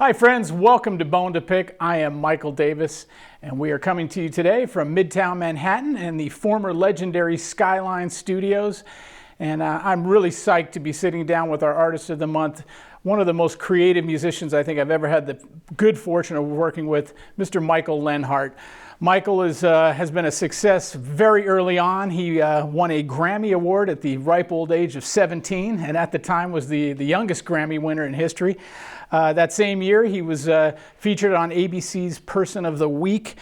Hi friends, welcome to Bone2Pick. I am Michael Davis, and we are coming to you today from Midtown Manhattan and the former legendary Skyline Studios. And I'm really psyched to be sitting down with our Artist of the Month, one of the most creative musicians I think I've ever had the good fortune of working with, Mr. Michael Leonhart. Michael has been a success very early on. He won a Grammy Award at the ripe old age of 17, and at the time was the youngest Grammy winner in history. That same year, he was featured on ABC's Person of the Week.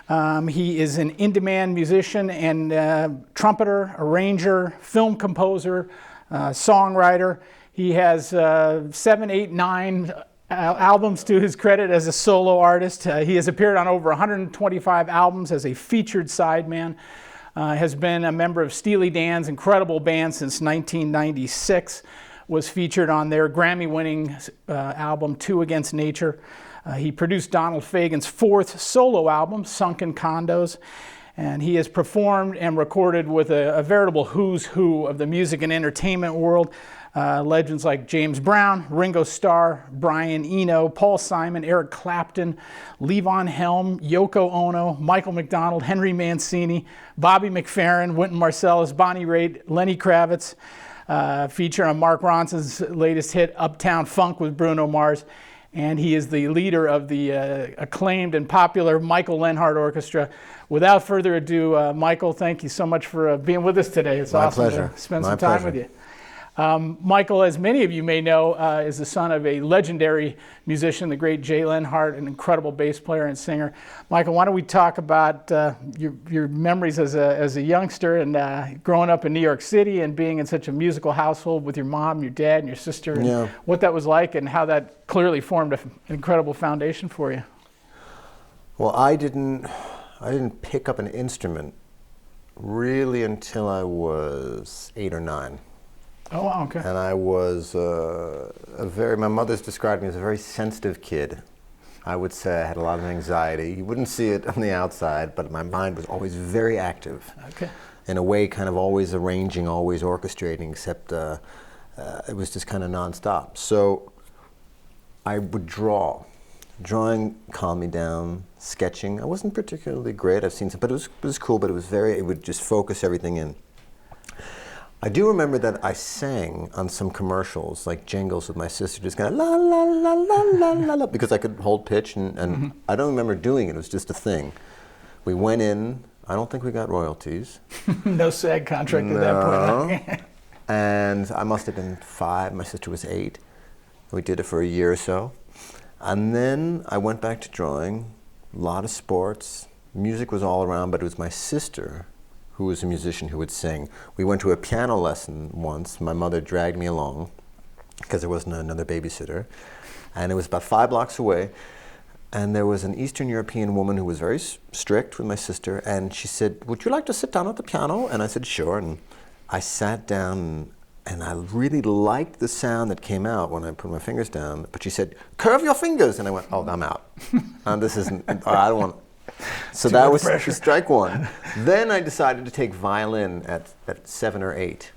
He is an in-demand musician and trumpeter, arranger, film composer, songwriter. He has 7, 8, 9 albums to his credit as a solo artist. He has appeared on over 125 albums as a featured sideman. Has been a member of Steely Dan's incredible band since 1996. Was featured on their Grammy-winning album, Two Against Nature. He produced Donald Fagen's 4th solo album, Sunken Condos. And he has performed and recorded with a veritable who's who of the music and entertainment world. Legends like James Brown, Ringo Starr, Brian Eno, Paul Simon, Eric Clapton, Levon Helm, Yoko Ono, Michael McDonald, Henry Mancini, Bobby McFerrin, Wynton Marsalis, Bonnie Raitt, Lenny Kravitz. Feature on Mark Ronson's latest hit, Uptown Funk with Bruno Mars. And he is the leader of the acclaimed and popular Michael Leonhart Orchestra. Without further ado, Michael, thank you so much for being with us today. It's awesome to spend some time with you. Michael, as many of you may know, is the son of a legendary musician, the great Jay Leonhart, an incredible bass player and singer. Michael, why don't we talk about your memories as a youngster and growing up in New York City and being in such a musical household with your mom, your dad, and your sister, and what that was like and how that clearly formed an incredible foundation for you. Well, I didn't pick up an instrument really until I was 8 or 9. Oh, wow, okay. And I was my mother's described me as a very sensitive kid. I would say I had a lot of anxiety. You wouldn't see it on the outside, but my mind was always very active. Okay. In a way, kind of always arranging, always orchestrating, except it was just kind of nonstop. So I would draw. Drawing calmed me down. Sketching, I wasn't particularly great. I've seen some, but it was cool, but it would just focus everything in. I do remember that I sang on some commercials, like jingles with my sister, just kind of la la la la la la la, because I could hold pitch, and I don't remember doing it. It was just a thing. We went in. I don't think we got royalties. No SAG contract at that point. And I must have been 5. My sister was 8. We did it for a year or so, and then I went back to drawing. A lot of sports. Music was all around, but it was my sister who was a musician who would sing. We went to a piano lesson once. My mother dragged me along because there wasn't another babysitter. And it was about 5 blocks away. And there was an Eastern European woman who was very strict with my sister. And she said, "Would you like to sit down at the piano?" And I said, "Sure." And I sat down, and I really liked the sound that came out when I put my fingers down. But she said, "Curve your fingers." And I went, "Oh, I'm out. And this isn't, I don't want." So that was strike one. Then I decided to take violin at 7 or 8.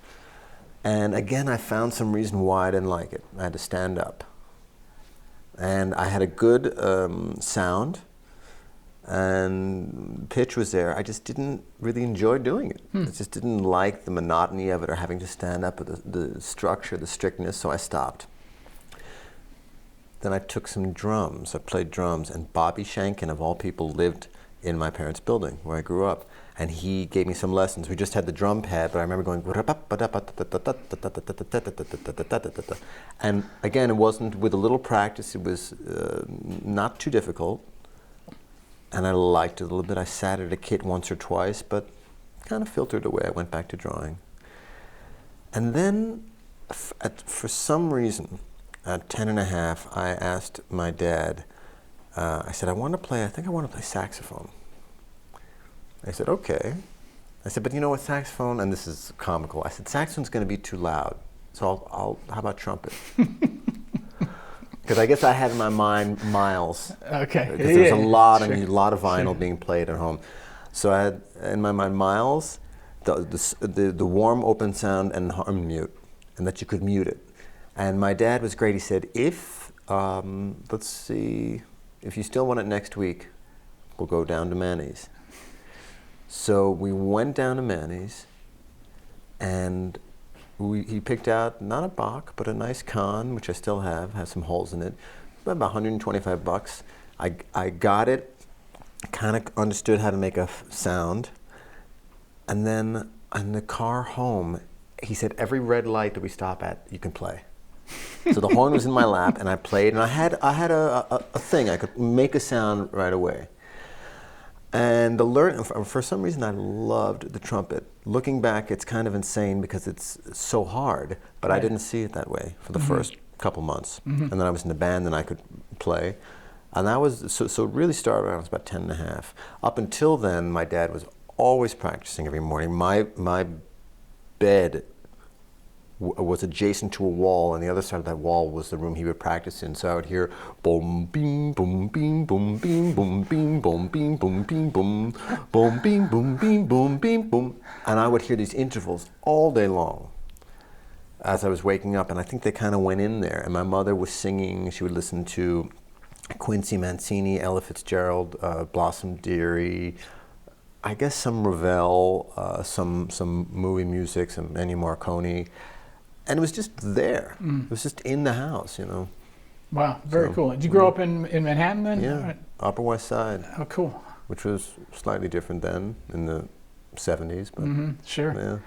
And again, I found some reason why I didn't like it. I had to stand up. And I had a good sound, and pitch was there. I just didn't really enjoy doing it. I just didn't like the monotony of it or having to stand up, or the structure, the strictness, so I stopped. Then I took some drums. I played drums, and Bobby Shankin, of all people, lived in my parents' building where I grew up, and he gave me some lessons. We just had the drum pad, but I remember going, and again, it wasn't with a little practice. It was not too difficult, and I liked it a little bit. I sat at a kit once or twice, but kind of filtered away. I went back to drawing, and then, for some reason, at 10 and a half, I asked my dad, I said, I think I want to play saxophone. I said, okay. I said, but you know what, saxophone, and this is comical, I said, saxophone's going to be too loud, so how about trumpet? Because I guess I had in my mind Miles. Okay. Because there was a lot of vinyl being played at home. So I had in my mind Miles, the warm open sound and mute, and that you could mute it. And my dad was great. He said, if let's see, if you still want it next week, we'll go down to Manny's. So we went down to Manny's, and he picked out, not a Bach, but a nice Con, which I still have, has some holes in it, about $125. I got it, kind of understood how to make a sound, and then in the car home, he said, every red light that we stop at, you can play. So the horn was in my lap, and I played, and I had a thing. I could make a sound right away. And for some reason, I loved the trumpet. Looking back, it's kind of insane because it's so hard, but I didn't see it that way for the first couple months. And then I was in the band, and I could play. And that was, so it really started when I was about 10 and a half. Up until then, my dad was always practicing every morning. My bed was adjacent to a wall, and the other side of that wall was the room he would practice in. So I would hear boom, beam, boom, beam, boom, beam, boom, beam, boom, beam, boom, beam, boom, boom, beam, boom, beam, boom, beam, boom, and I would hear these intervals all day long as I was waking up, and I think they kind of went in there. And my mother was singing. She would listen to Quincy, Mancini, Ella Fitzgerald, Blossom Dearie, I guess some Ravel, some movie music, some Ennio Morricone. And it was just there. It was just in the house, you know. Wow, very cool. Did you grow up in Manhattan then? Yeah, Upper West Side. Oh, cool. Which was slightly different then, in the 70s. But sure. Yeah.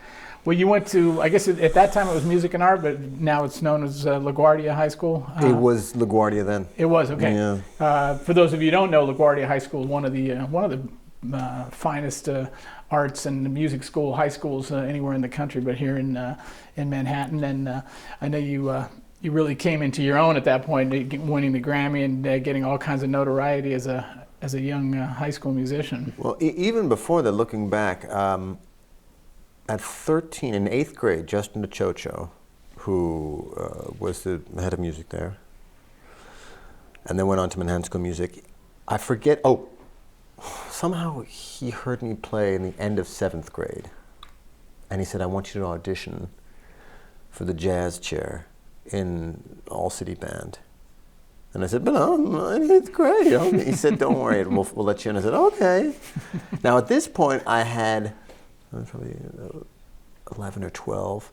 Well, you went to, I guess at that time it was music and art, but now it's known as LaGuardia High School. It was LaGuardia then. It was, okay. Yeah. For those of you who don't know, LaGuardia High School is one of the finest arts and music school high schools anywhere in the country, but here in Manhattan. And I know you really came into your own at that point, winning the Grammy and getting all kinds of notoriety as a young high school musician. Well, even before that, looking back, at 13, in 8th grade, Justin DeChocho, who was the head of music there, and then went on to Manhattan School of Music, I forget, somehow he heard me play in the end of 7th grade, and he said, I want you to audition for the jazz chair in All City Band. And I said, but I'm in 8th grade. He said, don't worry, we'll let you in. I said, okay. Now at this point I had probably 11 or 12.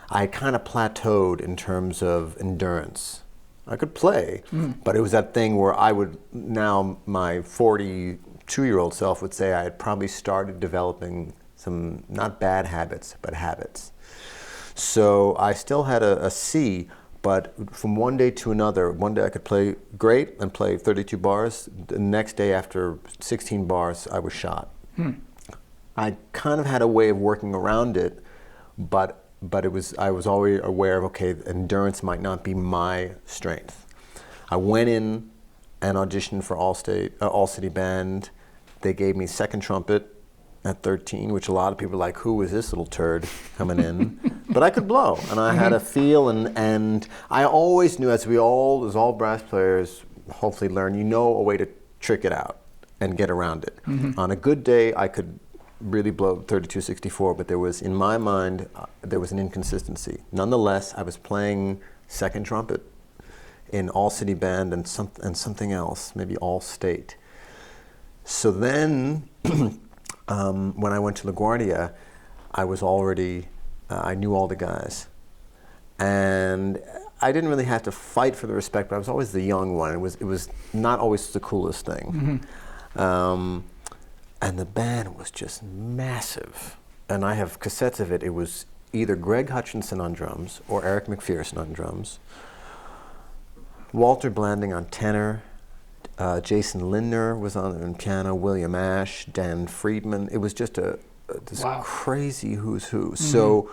I kind of plateaued in terms of endurance. I could play, but it was that thing where I would, now my 42-year-old self would say I had probably started developing some, not bad habits, but habits. So I still had a C, but from one day to another, one day I could play great and play 32 bars. The next day after 16 bars, I was shot. I kind of had a way of working around it, but I was always aware of, okay, endurance might not be my strength. I went in and auditioned for All City Band. They gave me second trumpet at 13, which a lot of people were like, who is this little turd coming in? But I could blow, and I had a feel, and I always knew, as all brass players hopefully learn, you know a way to trick it out and get around it. On a good day, I could really blow 32-64, but there was, in my mind, there was an inconsistency. Nonetheless, I was playing second trumpet in All City Band and something else, maybe All State. So then, when I went to LaGuardia, I was already, I knew all the guys. And I didn't really have to fight for the respect, but I was always the young one. It was not always the coolest thing. And the band was just massive. And I have cassettes of it. It was either Greg Hutchinson on drums or Eric McPherson on drums, Walter Blanding on tenor, Jason Lindner was on piano, William Ash, Dan Friedman. It was just this crazy who's who. So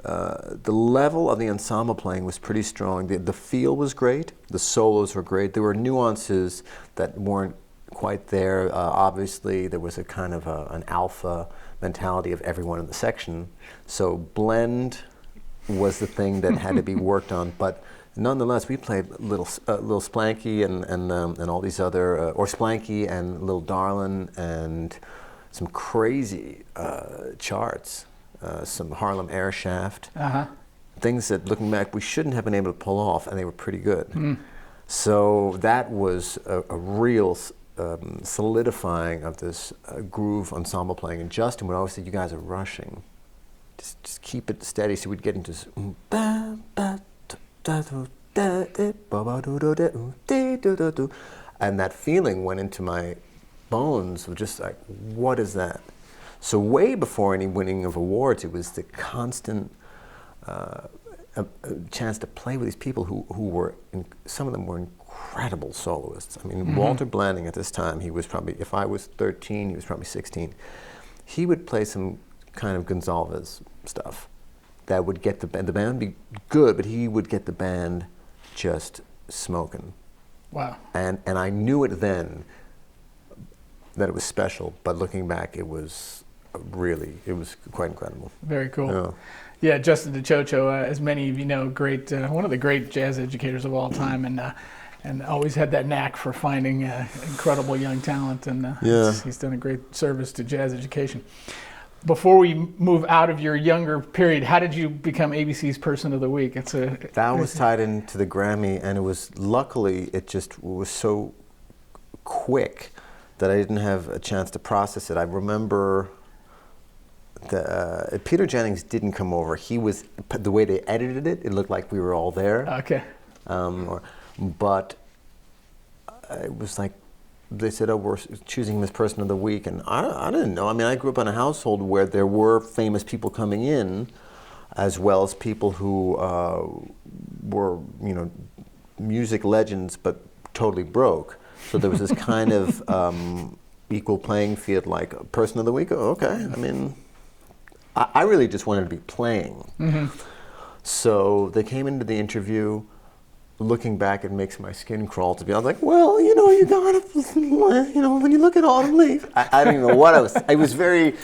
the level of the ensemble playing was pretty strong. The feel was great. The solos were great. There were nuances that weren't quite there. Obviously, there was a kind of an alpha mentality of everyone in the section. So blend was the thing that had to be worked on. But nonetheless, we played Little Splanky and all these other, or Splanky and Little Darlin' and some crazy charts, some Harlem Air Shaft, things that, looking back, we shouldn't have been able to pull off, and they were pretty good. So that was a real solidifying of this groove ensemble playing. And Justin would always say, "You guys are rushing. Just keep it steady." So we'd get into this, and that feeling went into my bones of just like, what is that? So way before any winning of awards, it was the constant a chance to play with these people who were, some of them were incredible soloists. I mean, Walter Blanding at this time, he was probably, if I was 13, he was probably 16. He would play some kind of Gonsalves stuff that would get the band would be good, but he would get the band just smoking. Wow. And I knew it then that it was special, but looking back, it was quite incredible. Very cool. Yeah. Yeah, Justin DeChocho, as many of you know, great, one of the great jazz educators of all time, and always had that knack for finding incredible young talent, and he's done a great service to jazz education. Before we move out of your younger period, how did you become ABC's Person of the Week? That was tied into the Grammy, and it was, luckily, it just was so quick that I didn't have a chance to process it. I remember Peter Jennings didn't come over. He was, the way they edited it, it looked like we were all there. Okay. But it was like, they said, "Oh, we're choosing him as Person of the Week," and I didn't know. I mean, I grew up in a household where there were famous people coming in, as well as people who were, music legends, but totally broke. So there was this kind of equal playing field, like Person of the Week. Oh, okay. I mean, I really just wanted to be playing. Mm-hmm. So they came into the interview. Looking back, it makes my skin crawl to be. I was like, well, you gotta, when you look at Autumn Leaf. I don't even know what I was. It was very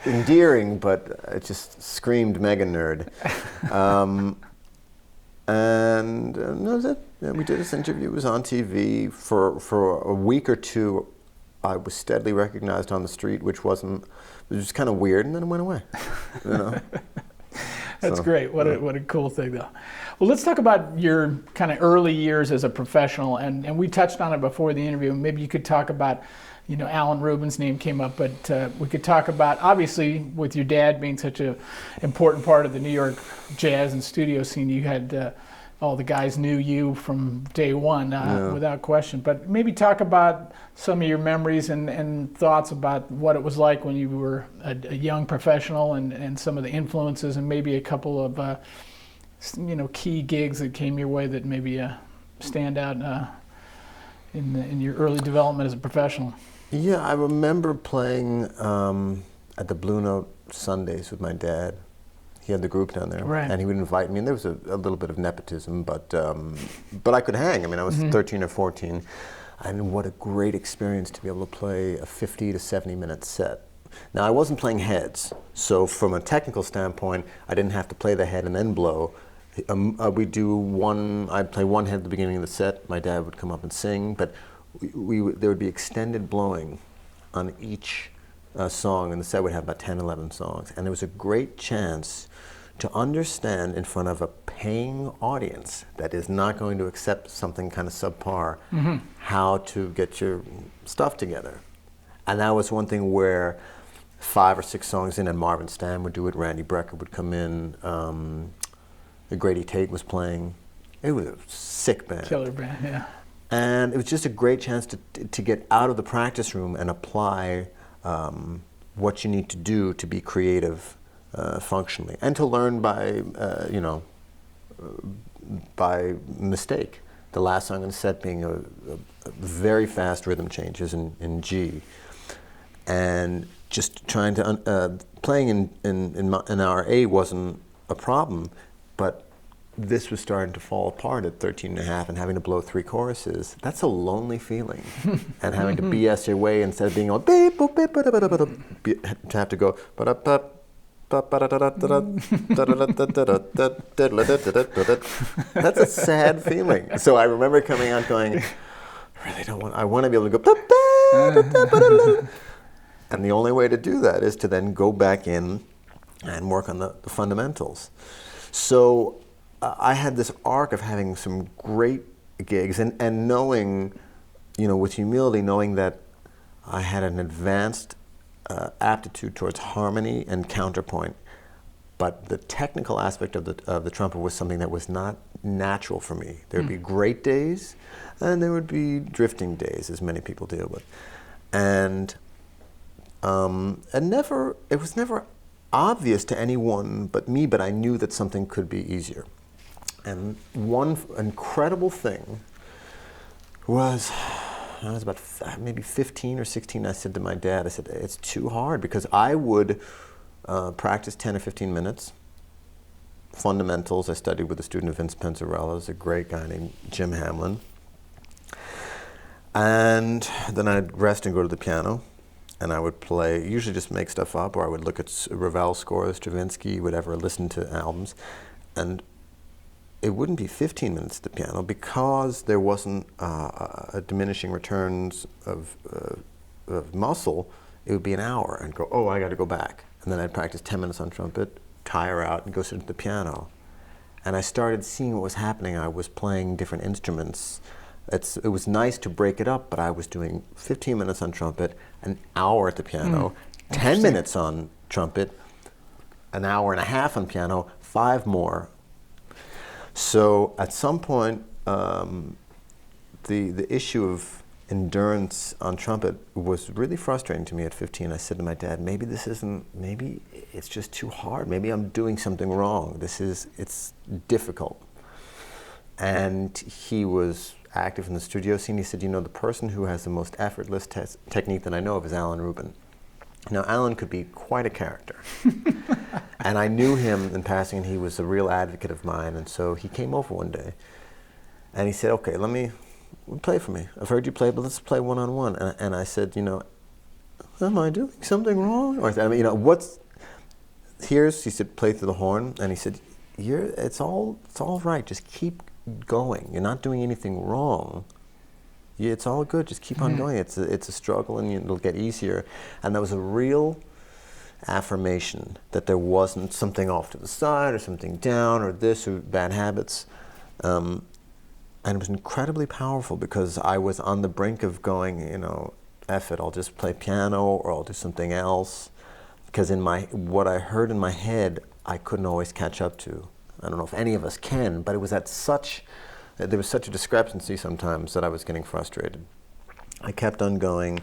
endearing, but it just screamed mega nerd. And that was it. And we did this interview. It was on TV for a week or two. I was steadily recognized on the street, which was just kind of weird, and then it went away. That's great. What a cool thing, though. Well, let's talk about your kind of early years as a professional, and we touched on it before the interview. Maybe you could talk about, Alan Rubin's name came up, but we could talk about, obviously, with your dad being such an important part of the New York jazz and studio scene, you had all the guys knew you from day one, without question. But maybe talk about some of your memories and thoughts about what it was like when you were a young professional, and some of the influences, and maybe a couple of key gigs that came your way that maybe stand out in your early development as a professional. Yeah, I remember playing at the Blue Note Sundays with my dad. He had the group down there, right. And he would invite me. And there was a little bit of nepotism, but I could hang. I mean, I was 13 or 14, and what a great experience to be able to play a 50 to 70-minute set. Now, I wasn't playing heads, so from a technical standpoint, I didn't have to play the head and then blow. I'd play one head at the beginning of the set. My dad would come up and sing, but there would be extended blowing on each song, and the set would have about 10, 11 songs. And there was a great chance to understand in front of a paying audience that is not going to accept something kind of subpar, how to get your stuff together. And that was one thing where 5 or 6 songs in, and Marvin Stam would do it, Randy Brecker would come in, Grady Tate was playing. It was a sick band. Killer band, yeah. And it was just a great chance to get out of the practice room and apply what you need to do to be creative functionally, and to learn by mistake. The last song on the set being a very fast rhythm changes in G, and just trying to playing in our A wasn't a problem, but this was starting to fall apart at 13 and a half, and having to blow 3 choruses, that's a lonely feeling. And having to BS your way instead of being all to have to go that's a sad feeling. So I remember coming out going, I want to be able to go and the only way to do that is to then go back in and work on the fundamentals. So I had this arc of having some great gigs, and knowing, with humility, knowing that I had an advanced aptitude towards harmony and counterpoint, but the technical aspect of the trumpet was something that was not natural for me. There would be great days, and there would be drifting days, as many people deal with, and it was never obvious to anyone but me. But I knew that something could be easier. And one incredible thing was, I was about maybe 15 or 16, I said to my dad, I said, it's too hard, because I would practice 10 or 15 minutes. Fundamentals, I studied with a student of Vince Penzarella's, a great guy named Jim Hamlin. And then I'd rest and go to the piano, and I would play, usually just make stuff up, or I would look at Ravel scores, Stravinsky, whatever, listen to albums. And it wouldn't be 15 minutes at the piano, because there wasn't a diminishing returns of muscle. It would be an hour, and go, oh, I got to go back. And then I'd practice 10 minutes on trumpet, tire out, and go sit at the piano. And I started seeing what was happening. I was playing different instruments. It was nice to break it up, but I was doing 15 minutes on trumpet, an hour at the piano, 10 minutes on trumpet, an hour and a half on piano, 5 more. So at some point, the issue of endurance on trumpet was really frustrating to me at 15. I said to my dad, maybe it's just too hard. Maybe I'm doing something wrong. It's difficult. And he was active in the studio scene. He said, the person who has the most effortless technique that I know of is Alan Rubin. Now, Alan could be quite a character. And I knew him in passing, and he was a real advocate of mine. And so he came over one day, and he said, okay, play for me. I've heard you play, but let's play one-on-one. And I said, am I doing something wrong? Or I mean, he said, play through the horn. And he said, it's all right. Just keep going. You're not doing anything wrong. It's all good. Just keep on going. It's a struggle, and it'll get easier. And that was a real affirmation that there wasn't something off to the side or something down or this or bad habits. And it was incredibly powerful, because I was on the brink of going, F it, I'll just play piano or I'll do something else. Because what I heard in my head, I couldn't always catch up to. I don't know if any of us can, but it was there was such a discrepancy sometimes that I was getting frustrated. I kept on going.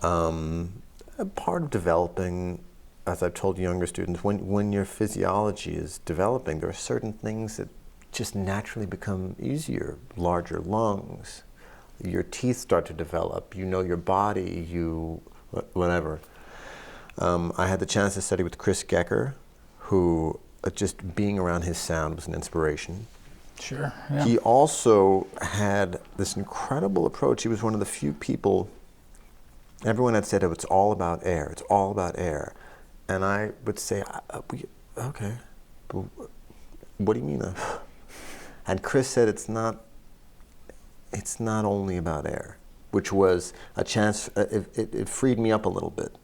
A part of developing, as I've told younger students, when your physiology is developing, there are certain things that just naturally become easier. Larger lungs, your teeth start to develop, your body, whatever. I had the chance to study with Chris Gecker, who just being around his sound was an inspiration. Sure. Yeah. He also had this incredible approach. He was one of the few people, everyone had said, oh, it's all about air, it's all about air. And I would say, okay, but what do you mean? And Chris said, it's not only about air, which was a chance, it freed me up a little bit.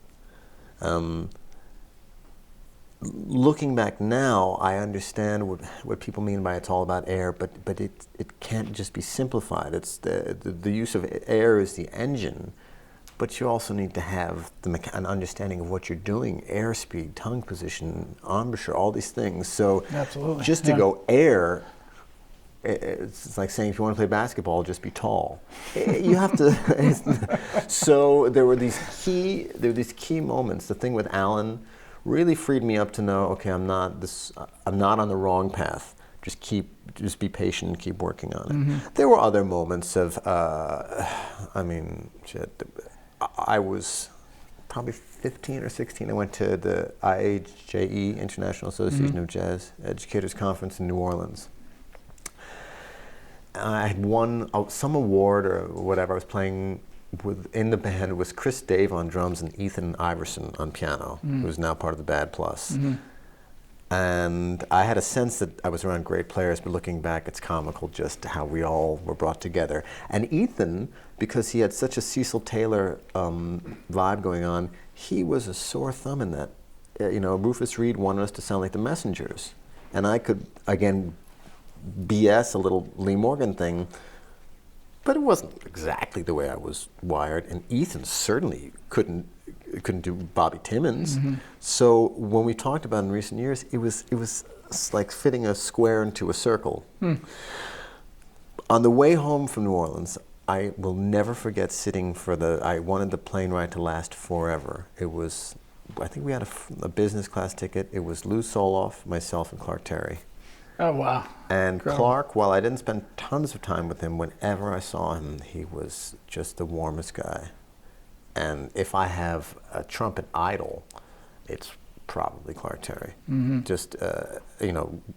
Looking back now, I understand what people mean by it's all about air, but it can't just be simplified. It's the use of air is the engine, but you also need to have an understanding of what you're doing, airspeed, tongue position, embouchure, all these things. So absolutely, just to go air, it's like saying if you want to play basketball, just be tall. You have to. So there were these key moments. The thing with Alan really freed me up to know, okay, I'm not on the wrong path. Just be patient and keep working on it. Mm-hmm. There were other moments of, I was probably 15 or 16. I went to the IAJE, International Association of Jazz Educators Conference in New Orleans. I had won some award or whatever. I was playing in the band was Chris Dave on drums and Ethan Iverson on piano, who's now part of the Bad Plus. Mm-hmm. And I had a sense that I was around great players, but looking back, it's comical just how we all were brought together. And Ethan, because he had such a Cecil Taylor vibe going on, he was a sore thumb in that. Rufus Reid wanted us to sound like the Messengers. And I could, again, BS a little Lee Morgan thing, but it wasn't exactly the way I was wired. And Ethan certainly couldn't do Bobby Timmons. So when we talked about it in recent years, it was like fitting a square into a circle. On the way home from New Orleans, I will never forget sitting I wanted the plane ride to last forever. It was, I think we had a business class ticket. It was Lou Soloff, myself, and Clark Terry. Oh, wow. And Incredible. Clark, while I didn't spend tons of time with him, whenever I saw him, he was just the warmest guy. And if I have a trumpet idol, it's probably Clark Terry. Just,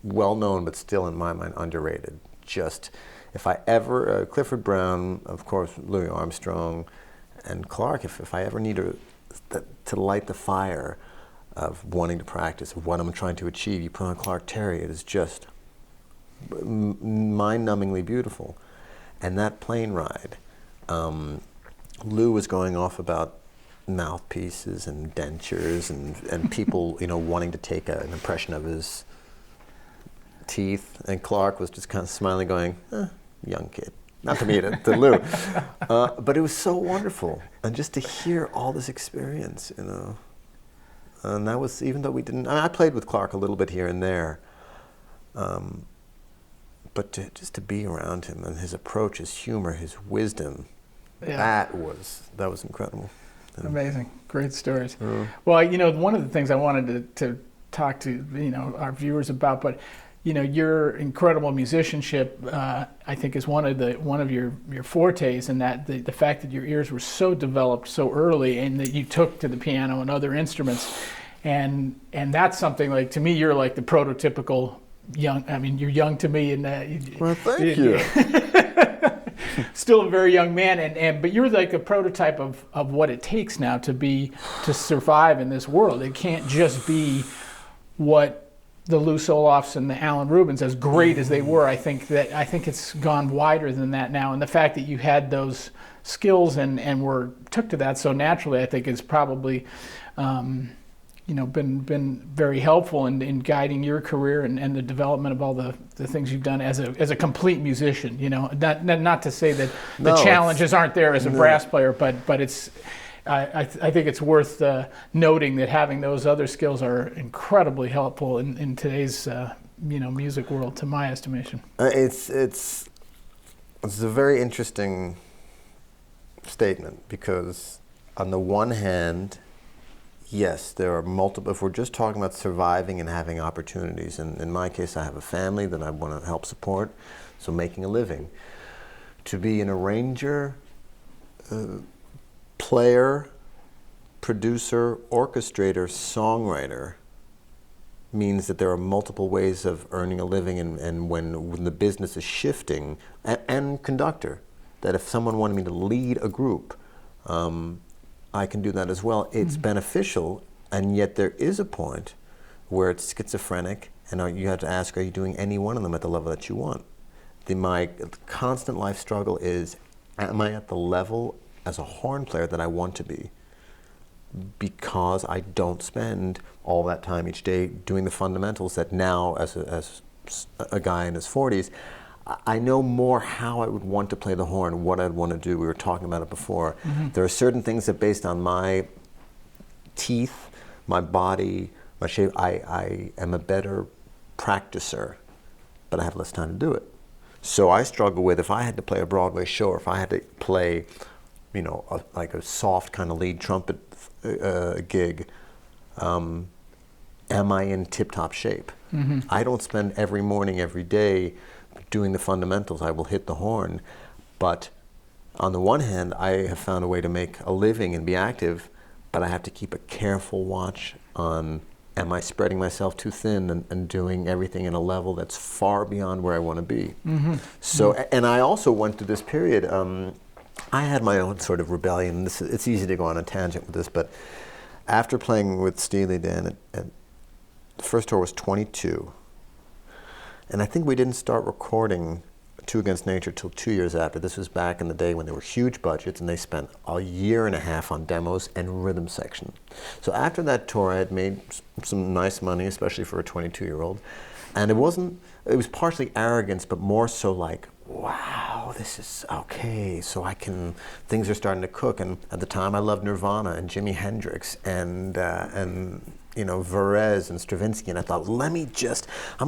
well known, but still in my mind underrated. Just, if I ever, Clifford Brown, of course, Louis Armstrong, and Clark, if I ever need to light the fire of wanting to practice, of what I'm trying to achieve, you put on Clark Terry, it is just mind-numbingly beautiful. And that plane ride, Lou was going off about mouthpieces and dentures and people, wanting to take an impression of his teeth. And Clark was just kind of smiling, going, young kid. Not to me, to Lou. But it was so wonderful. And just to hear all this experience, And that was, even though we didn't, I played with Clark a little bit here and there. But just to be around him and his approach, his humor, his wisdom, that was incredible. Amazing. Great stories. Well, one of the things I wanted to talk to, our viewers about, but, your incredible musicianship, I think is one of your fortes, and that the fact that your ears were so developed so early and that you took to the piano and other instruments. And that's something, like, to me, you're like the prototypical young, you're young to me, and well, thank you. Still a very young man, but you're like a prototype of what it takes now to survive in this world. It can't just be what the Lou Soloffs and the Alan Rubins, as great as they were. I think it's gone wider than that now, and the fact that you had those skills and took to that so naturally, I think is probably been very helpful in guiding your career and the development of all the things you've done as a complete musician. Not to say that the challenges aren't there as a brass player, but it's. I think it's worth noting that having those other skills are incredibly helpful in today's music world, to my estimation. It's a very interesting statement, because on the one hand, yes, there are multiple. If we're just talking about surviving and having opportunities, and in my case, I have a family that I want to help support, so making a living. To be an arranger, player, producer, orchestrator, songwriter means that there are multiple ways of earning a living, and when the business is shifting, and conductor, that if someone wanted me to lead a group, I can do that as well. It's beneficial, and yet there is a point where it's schizophrenic, and you have to ask, are you doing any one of them at the level that you want? My constant life struggle is, am I at the level as a horn player that I want to be? Because I don't spend all that time each day doing the fundamentals that now, as a guy in his 40s, I know more how I would want to play the horn, what I'd want to do. We were talking about it before. There are certain things that, based on my teeth, my body, my shape, I am a better practicer, but I have less time to do it. So I struggle with, if I had to play a Broadway show, or if I had to play, like a soft kind of lead trumpet gig, am I in tip-top shape? I don't spend every morning, every day doing the fundamentals. I will hit the horn, but on the one hand, I have found a way to make a living and be active, but I have to keep a careful watch on, am I spreading myself too thin and doing everything in a level that's far beyond where I want to be? So, and I also went through this period, I had my own sort of rebellion. It's easy to go on a tangent with this, but after playing with Steely Dan, the first tour was 22. And I think we didn't start recording Two Against Nature till 2 years after. This was back in the day when there were huge budgets, and they spent a year and a half on demos and rhythm section. So after that tour, I had made some nice money, especially for a 22-year-old. And it was partially arrogance, but more so like, wow, oh, this is okay. So things are starting to cook. And at the time, I loved Nirvana and Jimi Hendrix and Varese and Stravinsky. And I thought, I'm going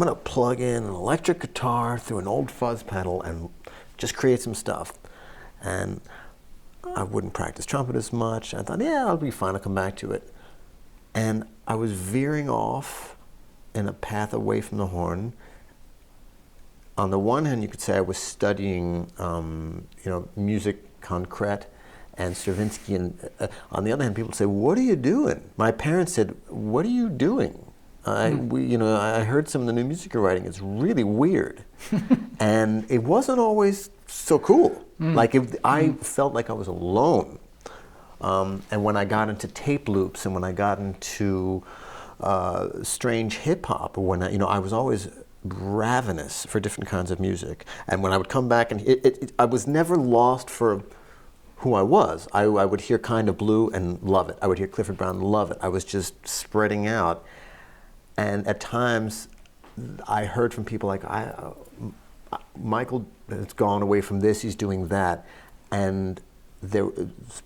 to plug in an electric guitar through an old fuzz pedal and just create some stuff. And I wouldn't practice trumpet as much. I thought, yeah, I'll be fine. I'll come back to it. And I was veering off in a path away from the horn. On the one hand, you could say I was studying, music concrète and Stravinsky. And on the other hand, people say, "What are you doing?" My parents said, "What are you doing?" I heard some of the new music you're writing. It's really weird, and it wasn't always so cool. I felt like I was alone. And when I got into tape loops, and when I got into strange hip hop, I was always ravenous for different kinds of music. And when I would come back, and I was never lost for who I was. I would hear Kind of Blue and love it. I would hear Clifford Brown and love it. I was just spreading out. And at times, I heard from people like, Michael has gone away from this, he's doing that. And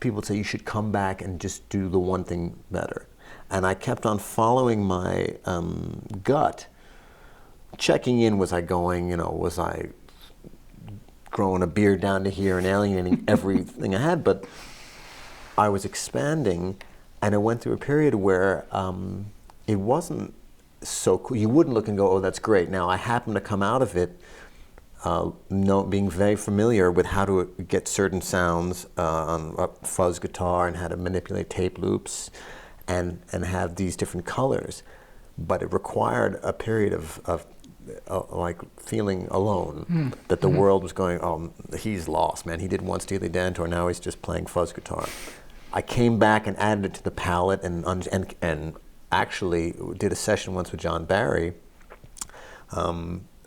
people would say, you should come back and just do the one thing better. And I kept on following my gut, checking in, was I growing a beard down to here and alienating everything I had? But I was expanding, and I went through a period where it wasn't so cool. You wouldn't look and go, oh, that's great. Now, I happened to come out of it being very familiar with how to get certain sounds on a fuzz guitar and how to manipulate tape loops and have these different colors. But it required a period of like feeling alone, that the world was going, oh, he's lost, man. He did one Steely Dan tour, now he's just playing fuzz guitar. I came back and added it to the palette and actually did a session once with John Barry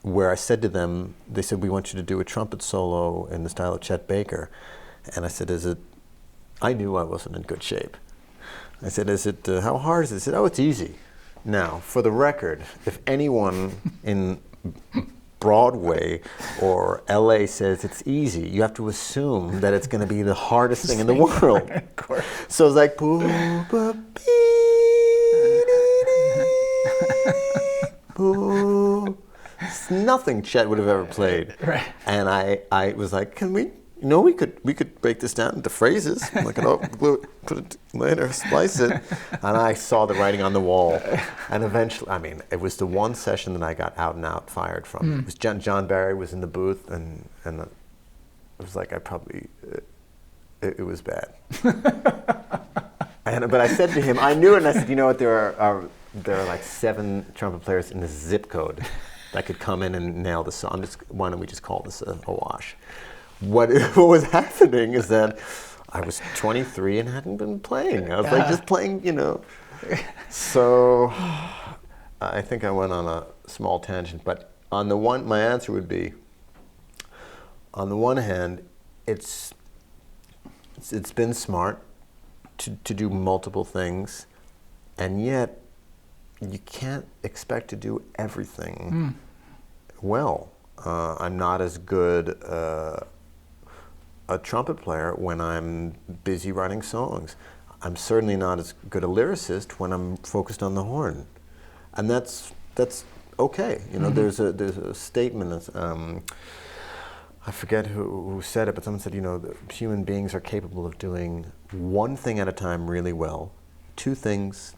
where I said to them, they said, we want you to do a trumpet solo in the style of Chet Baker. And I said, I knew I wasn't in good shape. I said, how hard is it? They said, oh, it's easy. Now, for the record, if anyone in Broadway or LA says it's easy, you have to assume that it's going to be the hardest thing in the world. Of course. So it's like, it's nothing Chet would have ever played. Right. And I was like, we could break this down into phrases. Look it up, glue it, put it later, splice it. And I saw the writing on the wall. And eventually, it was the one session that I got out and out fired from. It was John Barry was in the booth, and it was like it was bad. But I said to him, I knew it, and I said, you know what, there are like 7 trumpet players in this zip code that could come in and nail the song. Why don't we just call this a wash? What was happening is that I was 23 and hadn't been playing. I was like just playing, So I think I went on a small tangent, but my answer would be, on the one hand, it's been smart to do multiple things, and yet you can't expect to do everything well. I'm not as good a trumpet player when I'm busy writing songs. I'm certainly not as good a lyricist when I'm focused on the horn, and that's okay. There's a statement that's, I forget who said it, but someone said, human beings are capable of doing one thing at a time really well, 2 things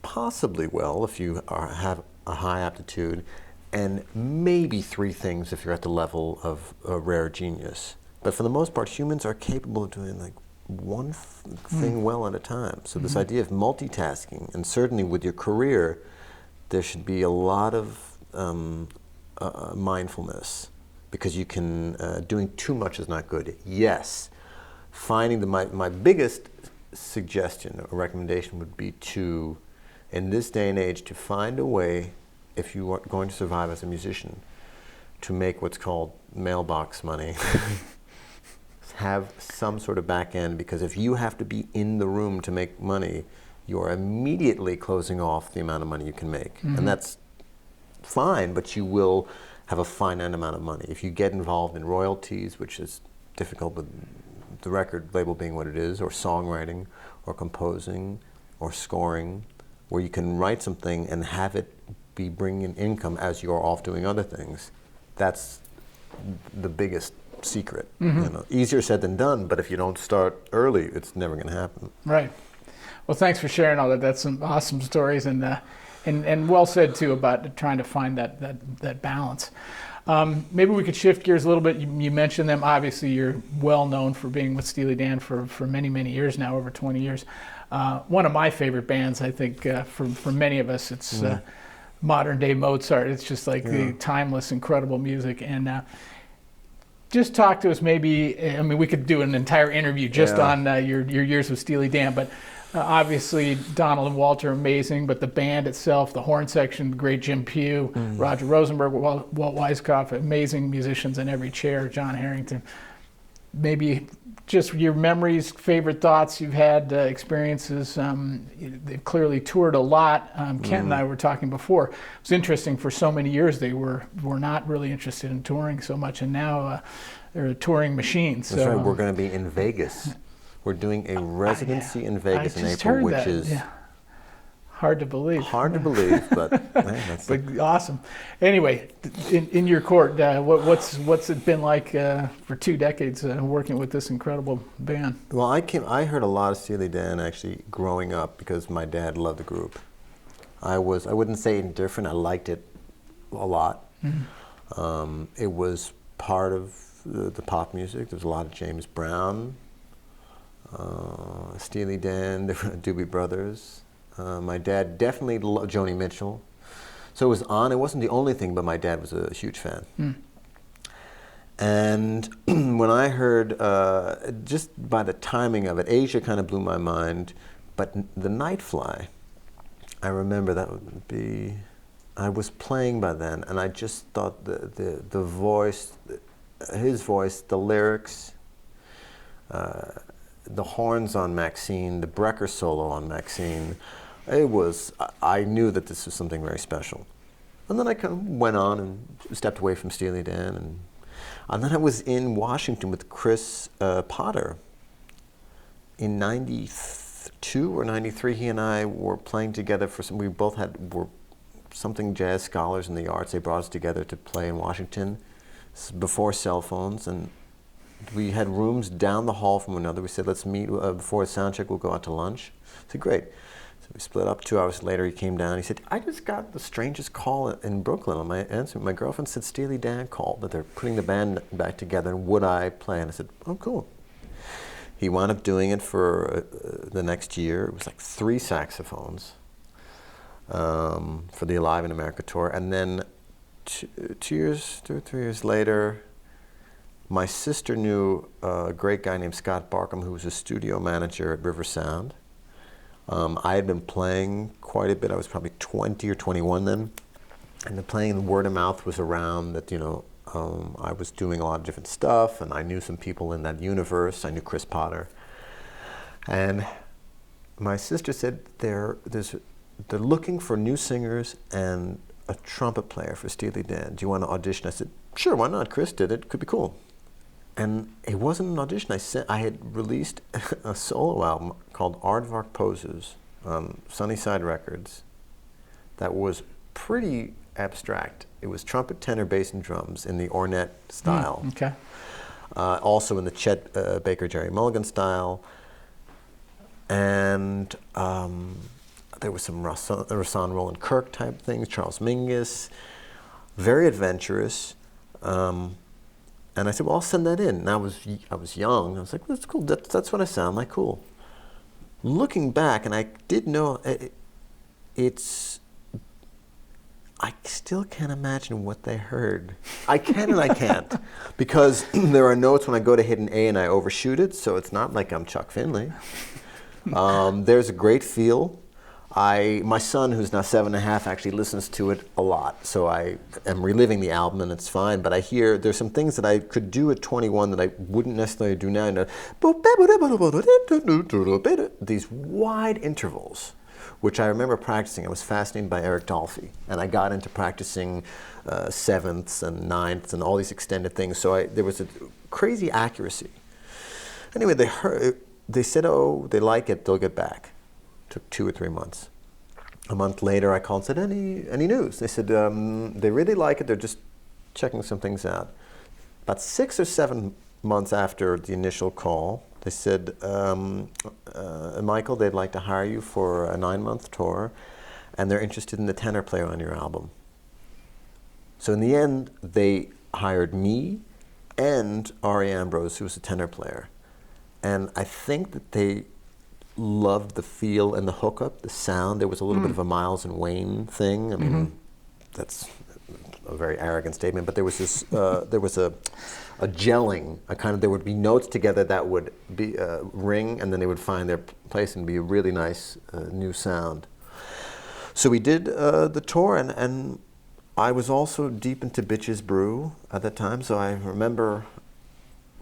possibly well if you have a high aptitude, and maybe 3 things if you're at the level of a rare genius. But for the most part, humans are capable of doing like one thing well at a time. So this idea of multitasking, and certainly with your career, there should be a lot of mindfulness, because you can, doing too much is not good. Yes, finding my biggest suggestion or recommendation would be to, in this day and age, to find a way, if you are going to survive as a musician, to make what's called mailbox money. Have some sort of back end, because if you have to be in the room to make money, you're immediately closing off the amount of money you can make. And that's fine, but you will have a finite amount of money. If you get involved in royalties, which is difficult with the record label being what it is, or songwriting, or composing, or scoring, where you can write something and have it be bringing income as you're off doing other things, that's the biggest secret. Easier said than done, but if you don't start early, it's never going to happen. Right. Well, thanks for sharing all that. That's some awesome stories, and well said too about trying to find that balance. Maybe we could shift gears a little bit. You mentioned them. Obviously, you're well known for being with Steely Dan for many, many years now, over 20 years. One of my favorite bands, I think, for many of us, it's modern day Mozart. It's just like the timeless, incredible music. And just talk to us maybe, I mean, we could do an entire interview just on your years with Steely Dan, but obviously Donald and Walter amazing, but the band itself, the horn section, the great Jim Pugh, Roger Rosenberg, Walt Weiskopf, amazing musicians in every chair, John Harrington. Maybe just your memories, favorite thoughts you've had, experiences. They've clearly toured a lot. Kent and I were talking before. It was interesting, for so many years they were not really interested in touring so much, and now they're a touring machine. That's right. We're going to be in Vegas. We're doing a residency in Vegas in April, which is hard to believe. Hard to believe, but man, that's awesome. Anyway, in your court, what's it been like for 2 decades working with this incredible band? Well, I heard a lot of Steely Dan actually growing up because my dad loved the group. I wouldn't say indifferent. I liked it a lot. It was part of the pop music. There was a lot of James Brown, Steely Dan, the Doobie Brothers. My dad definitely loved Joni Mitchell. So it was on. It wasn't the only thing, but my dad was a huge fan. And when I heard, just by the timing of it, Asia kind of blew my mind. But the Nightfly, I remember that would be, I was playing by then, and I just thought the voice, his voice, the lyrics, the horns on Maxine, the Brecker solo on Maxine, I knew that this was something very special. And then I kind of went on and stepped away from Steely Dan. And then I was in Washington with Chris Potter in 92 or 93. He and I were playing together we both were something jazz scholars in the arts. They brought us together to play in Washington. This is before cell phones, and we had rooms down the hall from one another. We said, let's meet before the sound check, we'll go out to lunch. I said, great. So we split up. 2 hours later, he came down. He said, I just got the strangest call in Brooklyn on my answer. My girlfriend said Steely Dan called, that they're putting the band back together, and would I play? And I said, oh, cool. He wound up doing it for the next year. It was like 3 saxophones for the Alive in America tour. And then 2 or 3 years later, my sister knew a great guy named Scott Barkham, who was a studio manager at River Sound. I had been playing quite a bit. I was probably 20 or 21 then. And the playing, word of mouth was around that, I was doing a lot of different stuff, and I knew some people in that universe. I knew Chris Potter. And my sister said, they're looking for new singers and a trumpet player for Steely Dan. Do you want to audition? I said, sure, why not? Chris did it. Could be cool. And it wasn't an audition. I had released a solo album called Aardvark Poses on Sunnyside Records that was pretty abstract. It was trumpet, tenor, bass, and drums in the Ornette style. Okay. Also in the Chet Baker, Jerry Mulligan style. And there was some Rahsaan Roland Kirk type things, Charles Mingus, very adventurous. And I said, well, I'll send that in. And I was young. I was like, that's cool. That's what I sound like. Cool. Looking back, and I did know I still can't imagine what they heard. I can and I can't, because there are notes when I go to hit an A and I overshoot it, so it's not like I'm Chuck Finley. There's a great feel. My son, who's now 7.5, actually listens to it a lot, so I am reliving the album, and it's fine. But I hear there's some things that I could do at 21 that I wouldn't necessarily do now. These wide intervals which I remember practicing. I was fascinated by Eric Dolphy, and I got into practicing sevenths and ninths and all these extended things. So there was a crazy accuracy. Anyway, they said, oh, they like it, they'll get back. Took 2 or 3 months. A month later, I called and said, any news? They said, they really like it, they're just checking some things out. About 6 or 7 months after the initial call, they said, Michael, they'd like to hire you for a 9-month tour, and they're interested in the tenor player on your album. So in the end, they hired me and Ari Ambrose, who was a tenor player. And I think that they loved the feel and the hookup, the sound. There was a little bit of a Miles and Wayne thing. I mean, that's a very arrogant statement, but there was this, there was a gelling, there would be notes together that would be ring, and then they would find their place and be a really nice new sound. So we did the tour, and I was also deep into Bitches Brew at that time, so I remember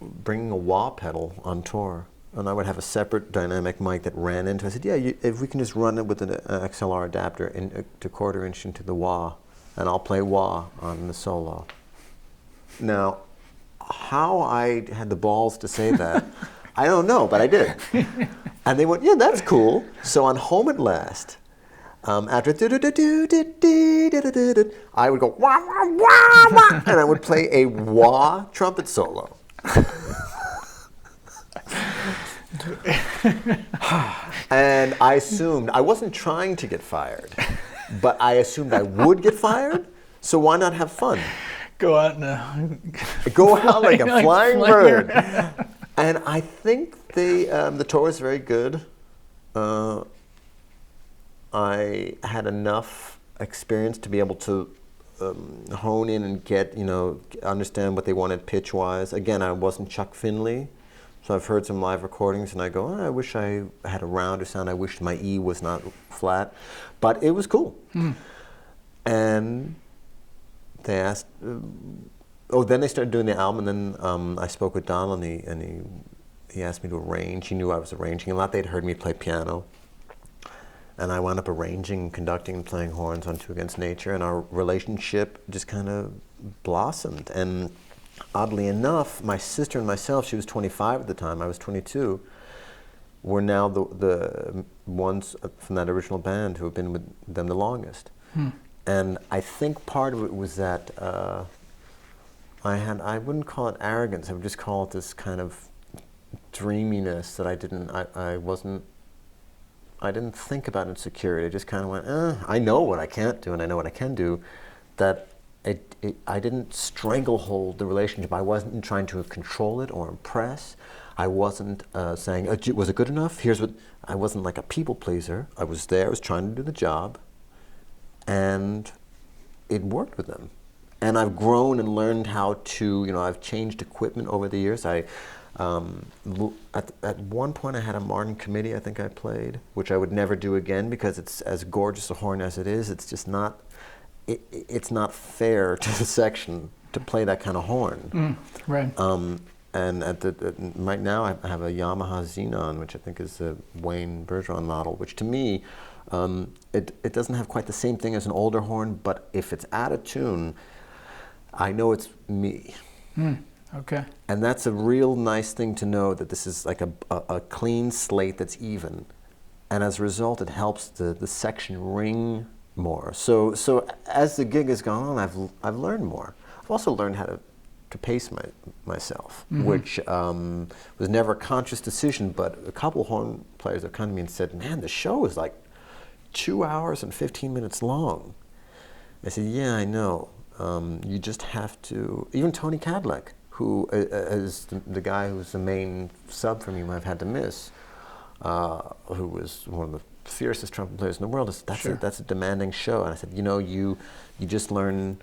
bringing a wah pedal on tour, and I would have a separate dynamic mic that ran into. I said, yeah, if we can just run it with an XLR adapter to 1/4 inch into the wah, and I'll play wah on the solo. Now, how I had the balls to say that, I don't know, but I did. And they went, yeah, that's cool. So on Home at Last, after I would go wah wah wah wah, and I would play a wah trumpet solo. And I assumed, I wasn't trying to get fired, but I assumed I would get fired, so why not have fun? Go out now. Go out like a flying bird. And I think the tour was very good. I had enough experience to be able to hone in and get, understand what they wanted pitch-wise. Again, I wasn't Chuck Finley, so I've heard some live recordings and I go, I wish I had a rounder sound. I wish my E was not flat, but it was cool. And they asked, then they started doing the album, and then I spoke with Donald, and he asked me to arrange. He knew I was arranging a lot. They'd heard me play piano. And I wound up arranging, conducting, and playing horns on Two Against Nature, and our relationship just kind of blossomed. And oddly enough, my sister and myself, she was 25 at the time, I was 22, were now the ones from that original band who have been with them the longest. And I think part of it was that I wouldn't call it arrogance, I would just call it this kind of dreaminess that I didn't think about insecurity. I just kind of went, I know what I can't do and I know what I can do. That I didn't stranglehold the relationship. I wasn't trying to control it or impress. I wasn't saying, was it good enough? I wasn't like a people pleaser. I was there, I was trying to do the job, and it worked with them. And I've grown and learned how to, I've changed equipment over the years. At one point I had a Martin Committee I think I played, which I would never do again because it's as gorgeous a horn as it is. It's just not, it's not fair to the section to play that kind of horn. Right. And right now I have a Yamaha Xenon, which I think is a Wayne Bergeron model, which to me, it doesn't have quite the same thing as an older horn, but if it's out of tune, I know it's me. Okay. And that's a real nice thing to know, that this is like a clean slate that's even. And as a result, it helps the section ring more. So as the gig has gone on, I've learned more. I've also learned how to pace myself, which was never a conscious decision, but a couple horn players have come to me and said, man, the show is like 2 hours and 15 minutes long. I said, yeah, I know. You just have to, even Tony Cadleck, who is the guy who's the main sub for me when I've had to miss, who was one of the fiercest trumpet players in the world, that's a demanding show. And I said, you just learn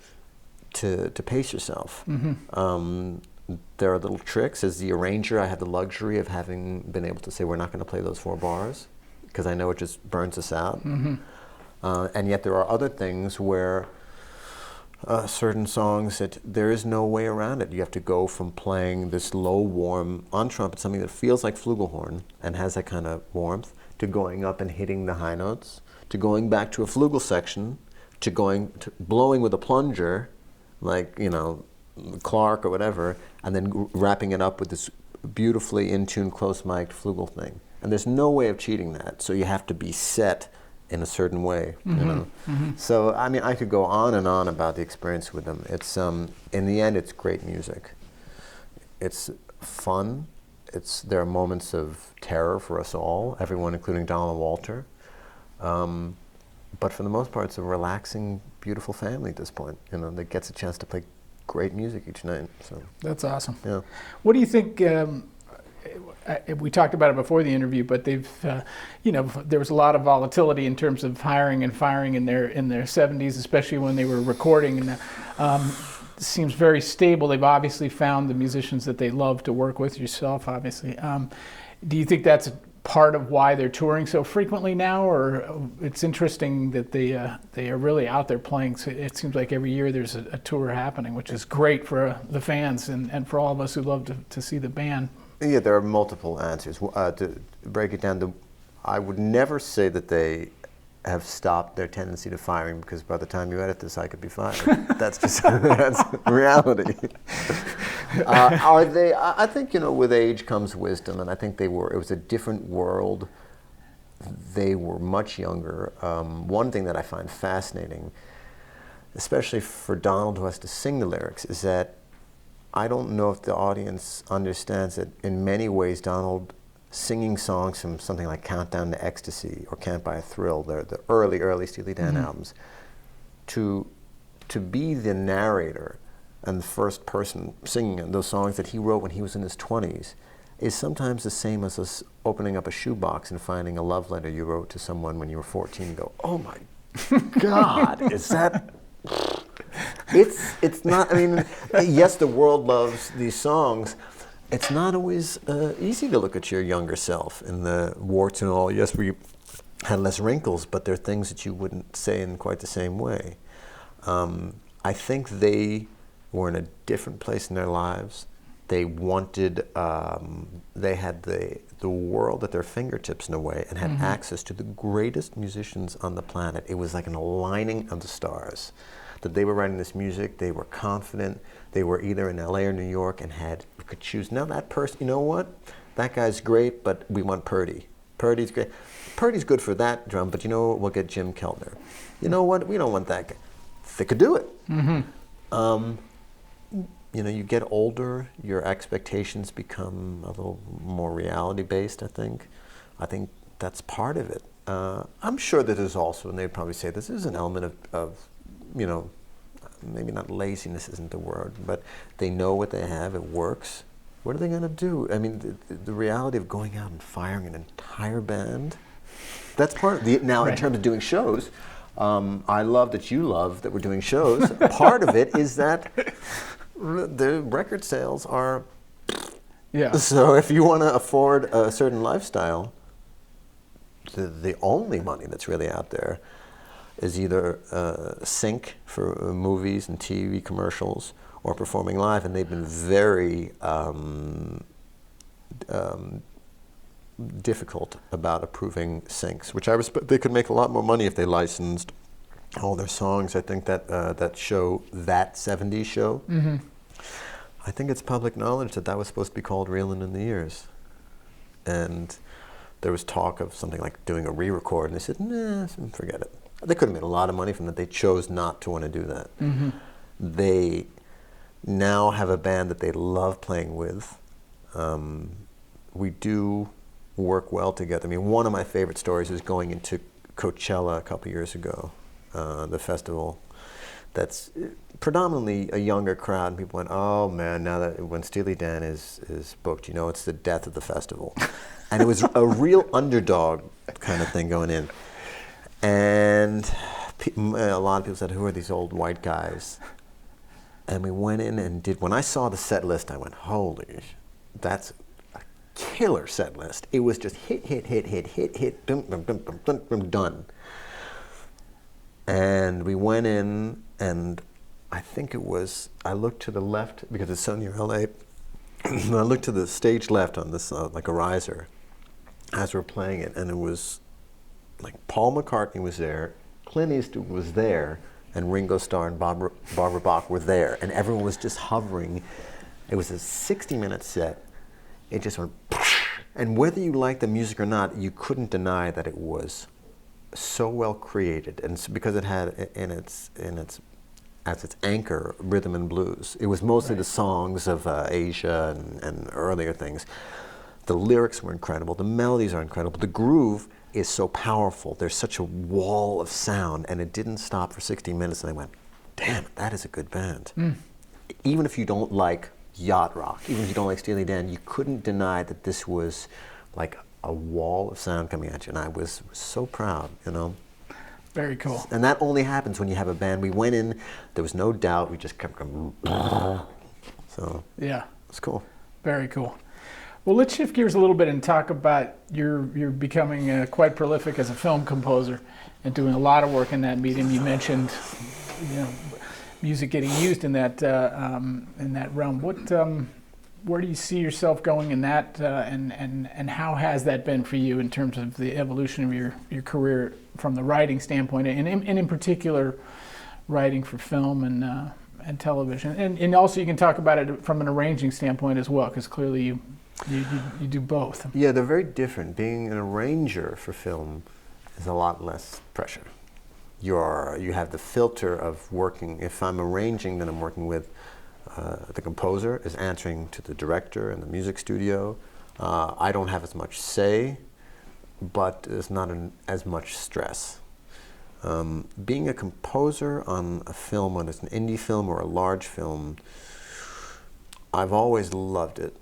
to pace yourself. There are little tricks. As the arranger, I had the luxury of having been able to say, we're not going to play those 4 bars, because I know it just burns us out. And yet there are other things where certain songs that there is no way around it. You have to go from playing this low warm on trumpet, something that feels like flugelhorn and has that kind of warmth, to going up and hitting the high notes, to going back to a flugel section, to going to blowing with a plunger, like, you know, Clark or whatever, and then wrapping it up with this beautifully in-tune, close-mic'd flugel thing. And there's no way of cheating that, so you have to be set in a certain way, you know. So, I mean, I could go on and on about the experience with them. It's, in the end, it's great music. It's fun. There are moments of terror for us all, everyone, including Donald Walter. But for the most part, it's a relaxing, beautiful family at this point, you know, that gets a chance to play great music each night. So that's awesome. Yeah. What do you think? We talked about it before the interview, but they've, you know, there was a lot of volatility in terms of hiring and firing in their 70s, especially when they were recording. And it seems very stable. They've obviously found the musicians that they love to work with. Yourself, obviously. Do you think that's part of why they're touring so frequently now, or it's interesting that they are really out there playing? So it seems like every year there's a tour happening, which is great for the fans and for all of us who love to see the band. Yeah, there are multiple answers. To break it down, I would never say that they have stopped their tendency to firing, because by the time you edit this, I could be fired. That's just that's reality. Are they? I think, you know, with age comes wisdom, and I think it was a different world. They were much younger. One thing that I find fascinating, especially for Donald, who has to sing the lyrics, is that I don't know if the audience understands that in many ways Donald singing songs from something like Countdown to Ecstasy or Can't Buy a Thrill, the early Steely Dan albums, to be the narrator and the first person singing those songs that he wrote when he was in his 20s is sometimes the same as us opening up a shoebox and finding a love letter you wrote to someone when you were 14 and go, oh my God, is that... It's not, I mean, yes, the world loves these songs. It's not always easy to look at your younger self in the warts and all. Yes, we had less wrinkles, but there are things that you wouldn't say in quite the same way. I think they were in a different place in their lives. They wanted, they had the world at their fingertips in a way, and had access to the greatest musicians on the planet. It was like an aligning of the stars. That they were writing this music, they were confident, they were either in LA or New York and could choose, now that person, you know what? That guy's great, but we want Purdy. Purdy's great. Purdy's good for that drum, but you know what? We'll get Jim Keltner. You know what? We don't want that guy. They could do it. You know, you get older, your expectations become a little more reality-based, I think. I think that's part of it. I'm sure that there's also, and they'd probably say this is an element of you know, maybe not laziness isn't the word, but they know what they have, it works. What are they going to do? I mean, the reality of going out and firing an entire band, that's part of the, now in terms of doing shows, I love that you love that we're doing shows. Part of it is that the record sales are, so if you want to afford a certain lifestyle, the only money that's really out there is either sync for movies and TV commercials or performing live, and they've been very difficult about approving syncs, which I respect. They could make a lot more money if they licensed all their songs. I think that that show, That 70s Show, I think it's public knowledge that was supposed to be called Reelin' in the Years. And there was talk of something like doing a re-record, and they said, nah, forget it. They could have made a lot of money from that. They chose not to want to do that. They now have a band that they love playing with. We do work well together. I mean, one of my favorite stories is going into Coachella a couple years ago, the festival. That's predominantly a younger crowd, and people went, oh man, now that when Steely Dan is booked, you know, it's the death of the festival. And it was a real underdog kind of thing going in. And a lot of people said, who are these old white guys? And we went in and when I saw the set list, I went, holy, that's a killer set list. It was just hit, dum, dum, dum, dum, dum, dum, done. And we went in, and I think it was, I looked to the left, because it's so near LA, and I looked to the stage left on this, like a riser, as we're playing it, and it was like Paul McCartney was there, Clint Eastwood was there, and Ringo Starr and Barbara Bach were there, and everyone was just hovering. It was a 60-minute set. It just went, and whether you liked the music or not, you couldn't deny that it was so well created, and because it had in its as its anchor rhythm and blues. It was mostly the songs of Asia and earlier things. The lyrics were incredible. The melodies are incredible. The groove is so powerful. There's such a wall of sound, and it didn't stop for 60 minutes. And I went, damn, that is a good band. Even if you don't like yacht rock, even if you don't like Steely Dan, you couldn't deny that this was like a wall of sound coming at you. And I was so proud, you know. Very cool. And that only happens when you have a band. We went in, there was no doubt, we just kept going. So yeah, it's cool. Very cool. Well, let's shift gears a little bit and talk about you're becoming quite prolific as a film composer and doing a lot of work in that medium. You mentioned, you know, music getting used in that realm. What where do you see yourself going in that, and how has that been for you in terms of the evolution of your career from the writing standpoint, and in particular, writing for film and television, and also you can talk about it from an arranging standpoint as well, because clearly you do both. Yeah, they're very different. Being an arranger for film is a lot less pressure. You have the filter of working. If I'm arranging, then I'm working with the composer is answering to the director in the music studio. I don't have as much say, but there's not as much stress. Being a composer on a film, whether it's an indie film or a large film, I've always loved it.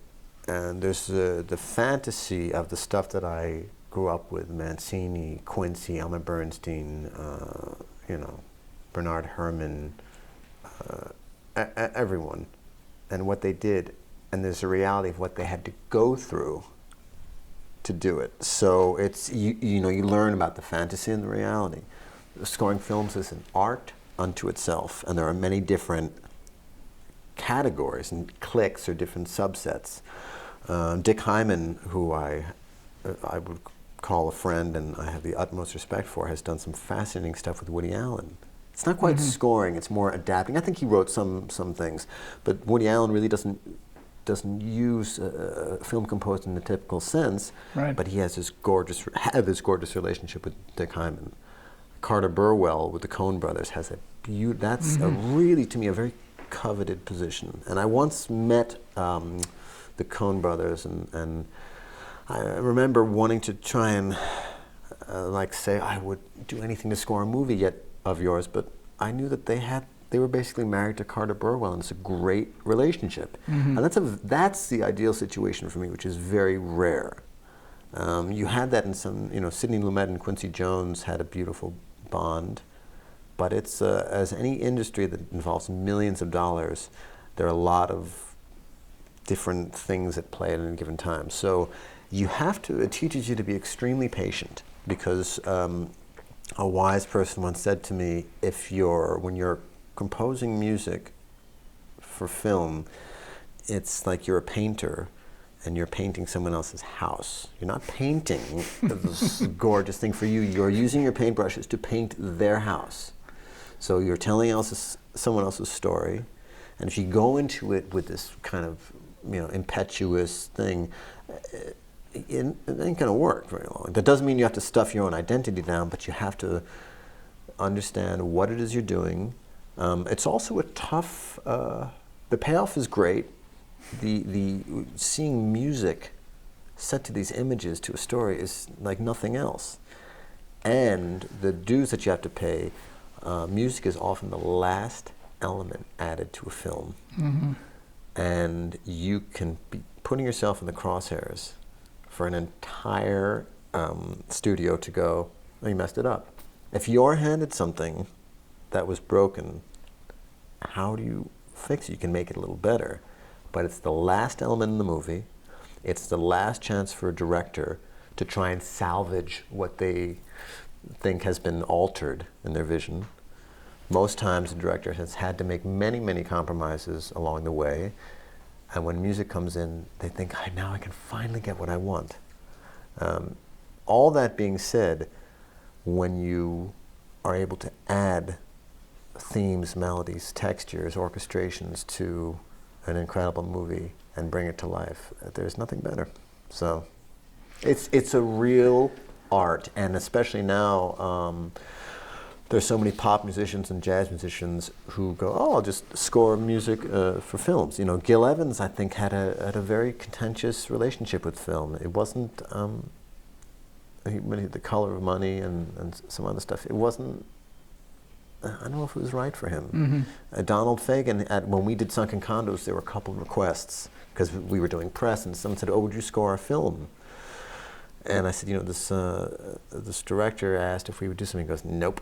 And there's the fantasy of the stuff that I grew up with: Mancini, Quincy, Elmer Bernstein, you know, Bernard Herrmann, everyone, and what they did. And there's a reality of what they had to go through to do it. So it's you know, you learn about the fantasy and the reality. Scoring films is an art unto itself, and there are many different categories and cliques or different subsets. Dick Hyman, who I would call a friend and I have the utmost respect for, has done some fascinating stuff with Woody Allen. It's not quite scoring; it's more adapting. I think he wrote some things, but Woody Allen really doesn't use film composed in the typical sense. Right. But he has this gorgeous relationship with Dick Hyman. Carter Burwell with the Coen Brothers has that's a really, to me, a very coveted position. And I once met the Coen Brothers, and I remember wanting to try and like say I would do anything to score a movie yet of yours, but I knew that they were basically married to Carter Burwell, and it's a great relationship. And that's the ideal situation for me, which is very rare. You had that in some, you know, Sidney Lumet and Quincy Jones had a beautiful bond, but it's as any industry that involves millions of dollars, there are a lot of different things at play at any given time. So you have to, it teaches you to be extremely patient, because a wise person once said to me, when you're composing music for film, it's like you're a painter and you're painting someone else's house. You're not painting this gorgeous thing for you. You're using your paintbrushes to paint their house. So you're telling someone else's story, and if you go into it with this kind of, you know, impetuous thing, it ain't gonna work very long. That doesn't mean you have to stuff your own identity down, but you have to understand what it is you're doing. It's also a tough, the payoff is great. The seeing music set to these images to a story is like nothing else. And the dues that you have to pay, music is often the last element added to a film. And you can be putting yourself in the crosshairs for an entire studio to go, oh, you messed it up. If you're handed something that was broken, how do you fix it? You can make it a little better. But it's the last element in the movie. It's the last chance for a director to try and salvage what they think has been altered in their vision. Most times the director has had to make many, many compromises along the way. And when music comes in, they think, now I can finally get what I want. All that being said, when you are able to add themes, melodies, textures, orchestrations to an incredible movie and bring it to life, there's nothing better. So it's a real art, and especially now, there's so many pop musicians and jazz musicians who go, I'll just score music for films. You know, Gil Evans, I think, had a very contentious relationship with film. It wasn't, The Color of Money and some other stuff, it wasn't, I don't know if it was right for him. Donald Fagen, when we did Sunken Condos, there were a couple of requests, because we were doing press, and someone said, would you score a film? And I said, this director asked if we would do something. He goes, nope.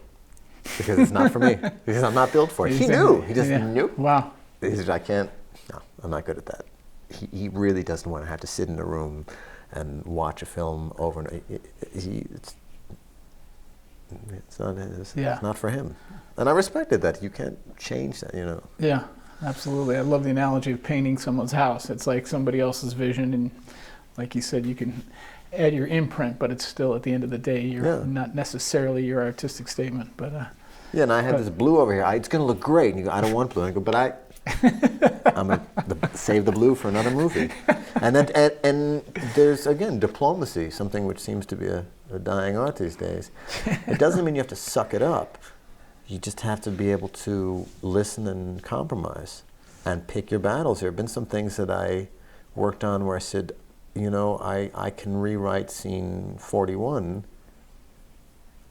Because it's not for me. Because I'm not built for it. He knew. He just nope. Wow. He said, no, I'm not good at that. He really doesn't want to have to sit in a room and watch a film over and it's not for him. And I respected that. You can't change that, Yeah, absolutely. I love the analogy of painting someone's house. It's like somebody else's vision, and like you said, you can add your imprint, but it's still, at the end of the day, you're not necessarily your artistic statement. But and I had this blue over here. It's going to look great. And you go, I don't want blue. And I go, but I'm going to save the blue for another movie. And there's, again, diplomacy, something which seems to be a dying art these days. It doesn't mean you have to suck it up. You just have to be able to listen and compromise and pick your battles. There have been some things that I worked on where I said, I can rewrite scene 41.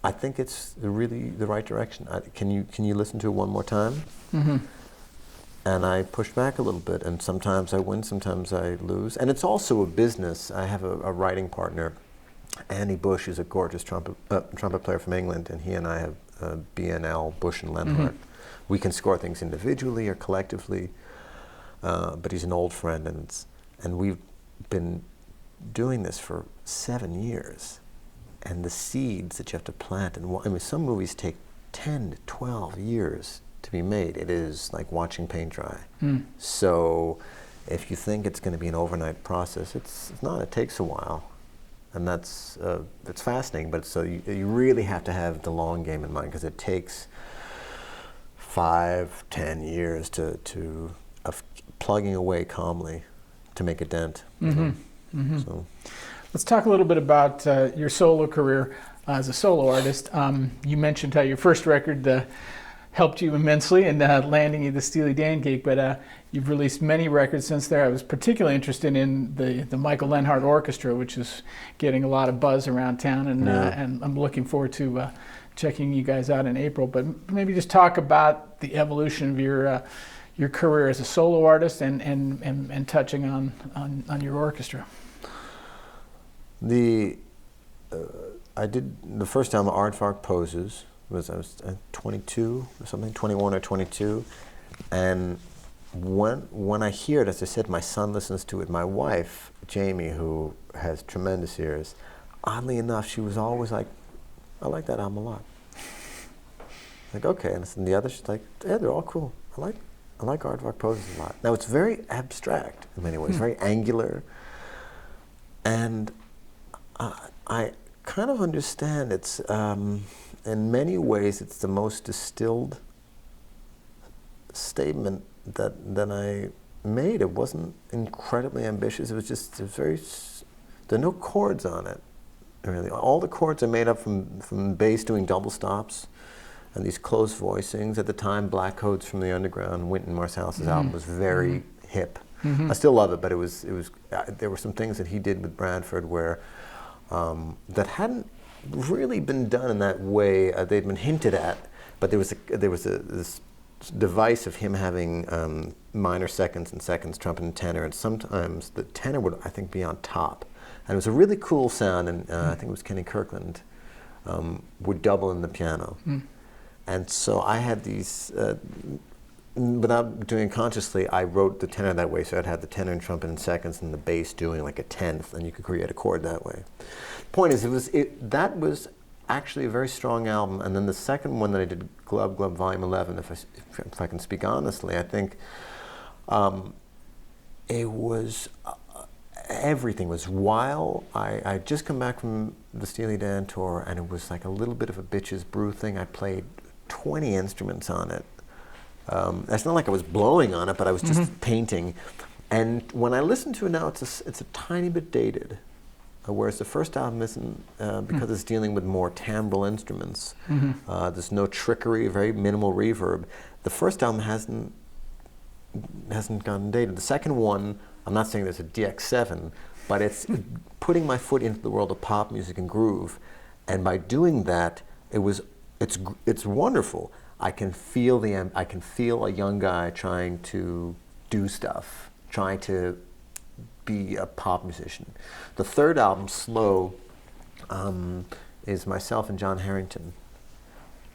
I think it's really the right direction. Can you listen to it one more time? Mm-hmm. And I push back a little bit, and sometimes I win, sometimes I lose. And it's also a business. I have a writing partner, Andy Bush, who's a gorgeous trumpet player from England, and he and I have BNL, Bush and Leonhart. Mm-hmm. We can score things individually or collectively, but he's an old friend, and we've been doing this for 7 years, and the seeds that you have to plant, and some movies take 10 to 12 years to be made. It is like watching paint dry. So if you think it's going to be an overnight process, it's not. It takes a while, and it's fascinating, but so you really have to have the long game in mind, because it takes 5-10 years of plugging away calmly to make a dent. Mm-hmm. Mm-hmm. So, let's talk a little bit about your solo career as a solo artist. You mentioned how your first record helped you immensely in landing you the Steely Dan gig, but you've released many records since there. I was particularly interested in the Michael Leonhart Orchestra, which is getting a lot of buzz around town, and I'm looking forward to checking you guys out in April. But maybe just talk about the evolution of your career as a solo artist and touching on your orchestra. I did the first time Aardvark Poses. I was 22 or something, 21 or 22, and when I hear it, as I said, my son listens to it. My wife, Jamie, who has tremendous ears, oddly enough, she was always like, I like that album a lot. Like, okay, and the others, she's like, yeah, they're all cool. I like Aardvark Poses a lot. Now, it's very abstract in many ways, very angular, and I kind of understand it's, in many ways, it's the most distilled statement that I made. It wasn't incredibly ambitious. It was very, there are no chords on it, really. All the chords are made up from bass doing double stops and these close voicings. At the time, Black Codes from the Underground, Wynton Marsalis's album, was very hip. I still love it, but it was there were some things that he did with Bradford where that hadn't really been done in that way. They'd been hinted at, but there was this device of him having minor seconds and seconds, trumpet and tenor, and sometimes the tenor would, I think, be on top. And it was a really cool sound, and I think it was Kenny Kirkland would double in the piano. And so I had these, without doing it consciously, I wrote the tenor that way, so I'd have the tenor and trumpet in seconds and the bass doing like a tenth, and you could create a chord that way. Point is, that was actually a very strong album. And then the second one that I did, Glub Glub Volume 11, if I can speak honestly, I think it was, everything was wild. I'd just come back from the Steely Dan tour, and it was like a little bit of a bitch's brew thing. I played 20 instruments on it. It's not like I was blowing on it, but I was just painting. And when I listen to it now, it's a tiny bit dated. Whereas the first album isn't, because it's dealing with more timbral instruments. There's no trickery, very minimal reverb. The first album hasn't gotten dated. The second one, I'm not saying there's a DX7, but it's putting my foot into the world of pop music and groove. And by doing that, it's wonderful. I can feel a young guy trying to do stuff, trying to be a pop musician. The third album, Slow, is myself and John Harrington,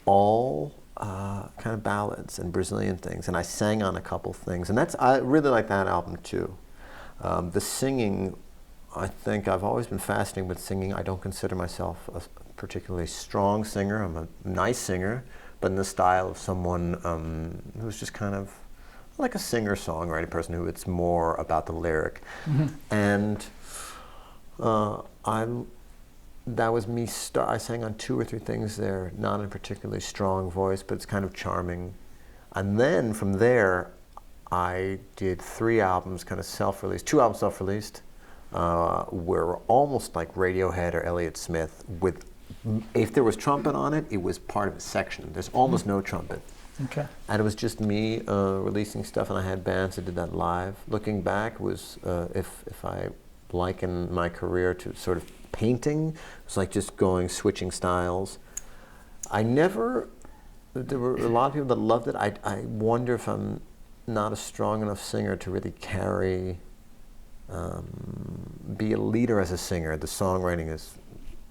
all kind of ballads and Brazilian things, and I sang on a couple things, and I really like that album too. The singing, I think I've always been fascinated with singing. I don't consider myself a particularly strong singer. I'm a nice singer, but in the style of someone who's just kind of like a singer-songwriter person who it's more about the lyric. And that was me. I sang on 2 or 3 things there, not in a particularly strong voice, but it's kind of charming. And then from there, I did 3 albums, kind of self-released, 2 albums self-released, were almost like Radiohead or Elliott Smith. If there was trumpet on it, it was part of a section. There's almost no trumpet. Okay. And it was just me releasing stuff, and I had bands that did that live. Looking back, was if I liken my career to sort of painting, it was like just switching styles. There were a lot of people that loved it. I wonder if I'm not a strong enough singer to really be a leader as a singer. The songwriting is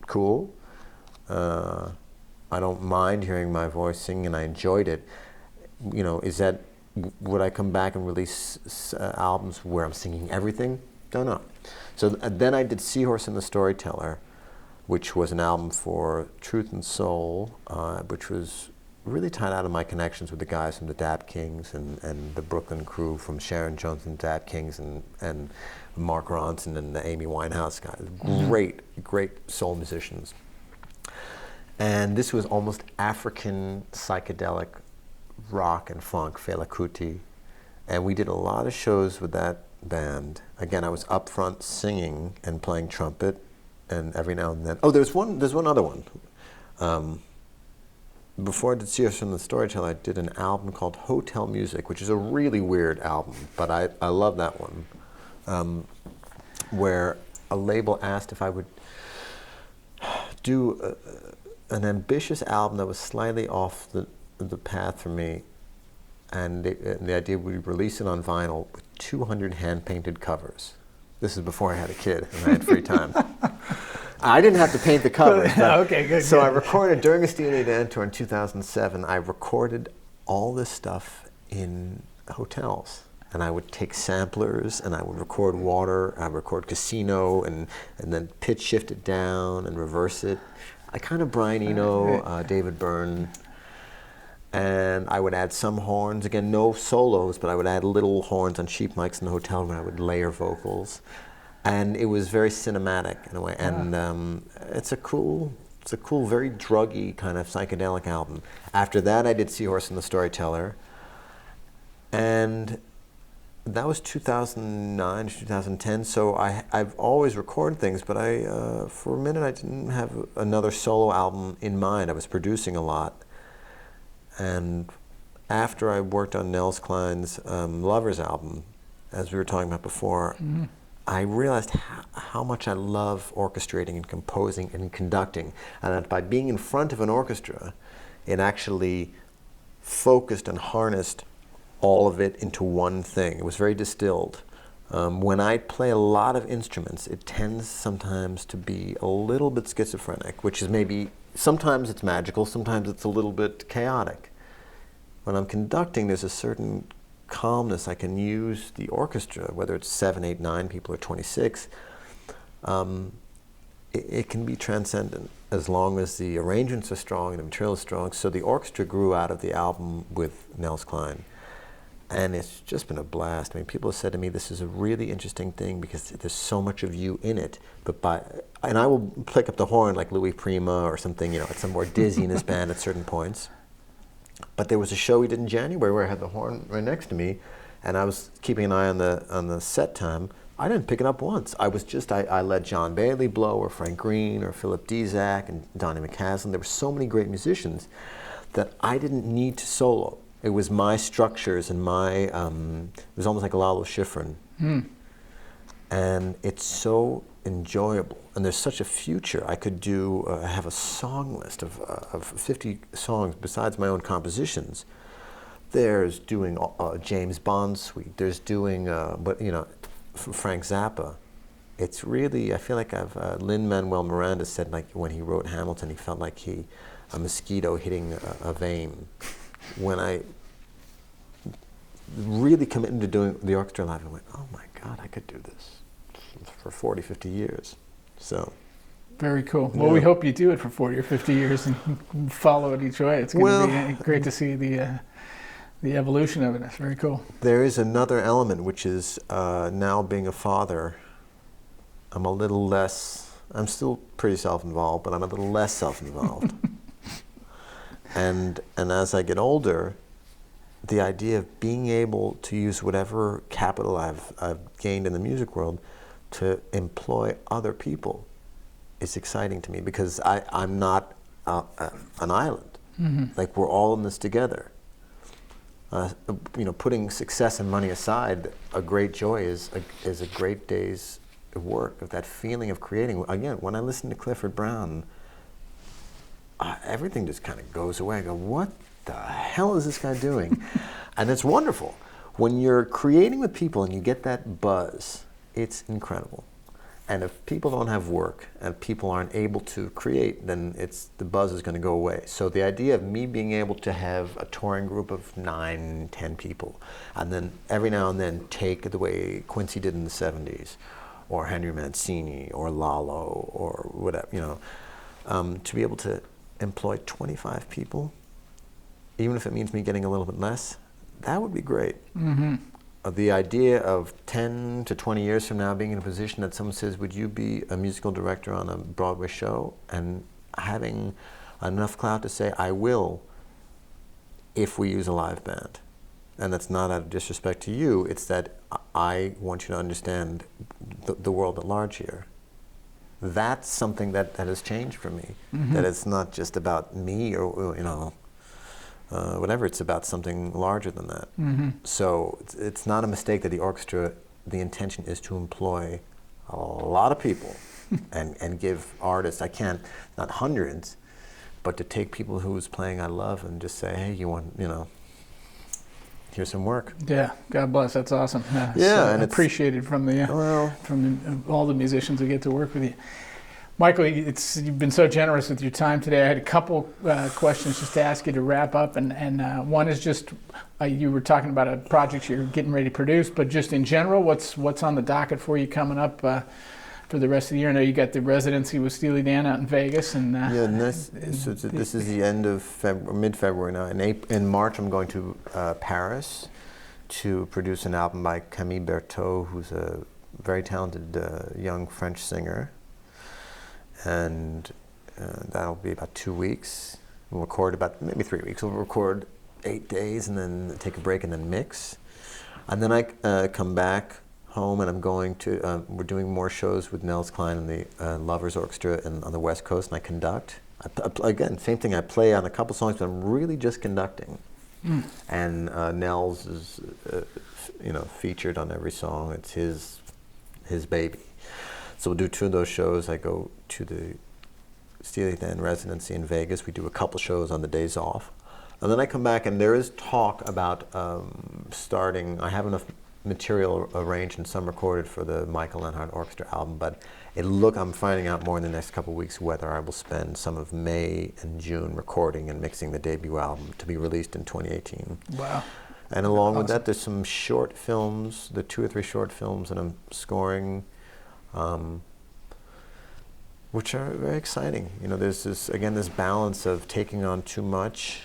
cool. I don't mind hearing my voice singing, and I enjoyed it. You know, would I come back and release albums where I'm singing everything? Don't know. So then I did Seahorse and the Storyteller, which was an album for Truth and Soul, which was really tied out of my connections with the guys from the Dap Kings and the Brooklyn crew from Sharon Jones and Dap Kings and Mark Ronson and the Amy Winehouse guys. Great soul musicians. And this was almost African psychedelic rock and funk, Fela Kuti. And we did a lot of shows with that band. Again, I was up front singing and playing trumpet, and every now and then. Oh, there's one other one. Before I did Seahorse and the Storyteller, I did an album called Hotel Music, which is a really weird album, but I love that one, where a label asked if I would do an ambitious album that was slightly off the path for me, and the idea would be release it on vinyl with 200 hand-painted covers. This is before I had a kid and I had free time. I didn't have to paint the covers. Okay, good. So I recorded, during a Steely Dan tour in 2007, I recorded all this stuff in hotels. And I would take samplers, and I would record water, I would record casino, and then pitch shift it down and reverse it. I kind of Brian Eno, David Byrne, and I would add some horns. Again, no solos, but I would add little horns on cheap mics in the hotel where I would layer vocals. And it was very cinematic in a way. And it's a cool, very druggy kind of psychedelic album. After that, I did Seahorse and the Storyteller. And that was 2009, 2010, so I've always recorded things, but for a minute I didn't have another solo album in mind. I was producing a lot. And after I worked on Nels Cline's Lovers album, as we were talking about before, I realized how much I love orchestrating and composing and conducting, and that by being in front of an orchestra, it actually focused and harnessed all of it into one thing. It was very distilled. When I play a lot of instruments, it tends sometimes to be a little bit schizophrenic, which is maybe, sometimes it's magical, sometimes it's a little bit chaotic. When I'm conducting, there's a certain calmness. I can use the orchestra, whether it's 7, 8, 9 people or 26, it can be transcendent as long as the arrangements are strong and the material is strong. So the orchestra grew out of the album with Nels Cline. And it's just been a blast. I mean, people have said to me, this is a really interesting thing because there's so much of you in it. And I will pick up the horn like Louis Prima or something, at some more dizziness band at certain points. But there was a show we did in January where I had the horn right next to me, and I was keeping an eye on the set time. I didn't pick it up once. I let John Bailey blow, or Frank Green, or Philip Dizak, and Donnie McCaslin. There were so many great musicians that I didn't need to solo. It was my structures and it was almost like Lalo Schifrin. And it's so enjoyable. And there's such a future. I could have a song list of 50 songs besides my own compositions. There's doing James Bond suite. There's doing, Frank Zappa. It's really, I feel like Lin-Manuel Miranda said, like, when he wrote Hamilton, he felt like a mosquito hitting a vein. When I really committed to doing the orchestra live, I went, oh my God, I could do this for 40, 50 years. So. Very cool. Well, we hope you do it for 40 or 50 years and follow it each way. It's going to be great to see the evolution of it. It's very cool. There is another element, which is now being a father, I'm still pretty self-involved, but I'm a little less self-involved. And as I get older, the idea of being able to use whatever capital I've gained in the music world to employ other people is exciting to me, because I'm not an island. Like, we're all in this together. Putting success and money aside, a great joy is a great day's work, of that feeling of creating. Again, when I listen to Clifford Brown, everything just kind of goes away. I go, what the hell is this guy doing? And it's wonderful. When you're creating with people and you get that buzz, it's incredible. And if people don't have work and people aren't able to create, then the buzz is going to go away. So the idea of me being able to have a touring group of 9, 10 people, and then every now and then take the way Quincy did in the 70s, or Henry Mancini, or Lalo, or whatever, to be able to employ 25 people, even if it means me getting a little bit less, that would be great. The idea of 10 to 20 years from now being in a position that someone says, would you be a musical director on a Broadway show? And having enough clout to say, I will, if we use a live band. And that's not out of disrespect to you, it's that I want you to understand the world at large here. That's something that has changed for me. That it's not just about me or, whatever, it's about something larger than that. So it's not a mistake that the orchestra, the intention is to employ a lot of people and give artists, not hundreds, but to take people whose playing I love and just say, hey, you want, here's some work. Yeah, God bless. That's awesome. And appreciated from all the musicians who get to work with you. Michael, you've been so generous with your time today. I had a couple questions just to ask you to wrap up, and one is just you were talking about a project you're getting ready to produce, but just in general, what's on the docket for you coming up for the rest of the year? I know you got the residency with Steely Dan out in Vegas, and this is the end of mid-February now. In March, I'm going to Paris to produce an album by Camille Berthaud, who's a very talented young French singer. And that'll be about 2 weeks. We'll record about maybe 3 weeks. We'll record 8 days and then take a break and then mix. And then I come back home and I'm going to, we're doing more shows with Nels Cline and the Lovers Orchestra on the West Coast, and I conduct. Again, same thing, I play on a couple songs, but I'm really just conducting. And Nels is featured on every song. It's his baby. So we'll do 2 of those shows. I go to the Steely Dan residency in Vegas. We do a couple shows on the days off. And then I come back, and there is talk about starting. I have enough material arranged and some recorded for the Michael Leonhart Orchestra album, but I'm finding out more in the next couple of weeks whether I will spend some of May and June recording and mixing the debut album to be released in 2018. Wow. And along with that, there's some short films, the 2 or 3 short films that I'm scoring. which are very exciting. You know, there's this balance of taking on too much,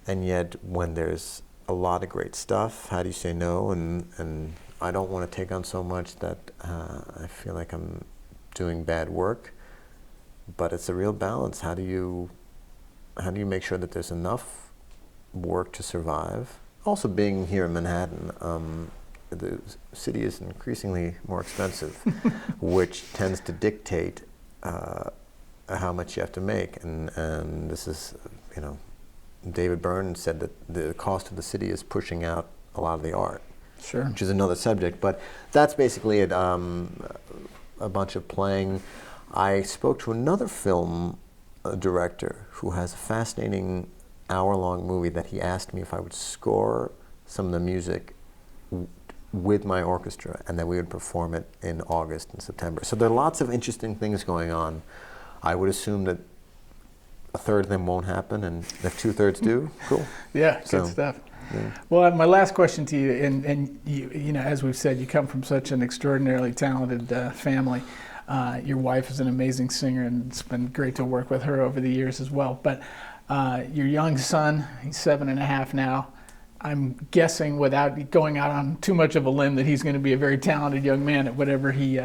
and yet when there's a lot of great stuff, how do you say no? And I don't want to take on so much that I feel like I'm doing bad work. But it's a real balance. How do you make sure that there's enough work to survive? Also, being here in Manhattan, the city is increasingly more expensive, which tends to dictate how much you have to make. And this is, you know, David Byrne said that the cost of the city is pushing out a lot of the art. Sure. Which is another subject, but that's basically it. A bunch of playing. I spoke to another film director who has a fascinating hour-long movie that he asked me if I would score some of the music with my orchestra, and that we would perform it in August and September. So there are lots of interesting things going on. I would assume that a third of them won't happen, and if 2/3 do, cool. Yeah, good stuff. Yeah. Well, my last question to you, and you know, as we've said, you come from such an extraordinarily talented family. Your wife is an amazing singer, and it's been great to work with her over the years as well. But your young son, he's 7.5 now. I'm guessing, without going out on too much of a limb, that he's going to be a very talented young man at whatever he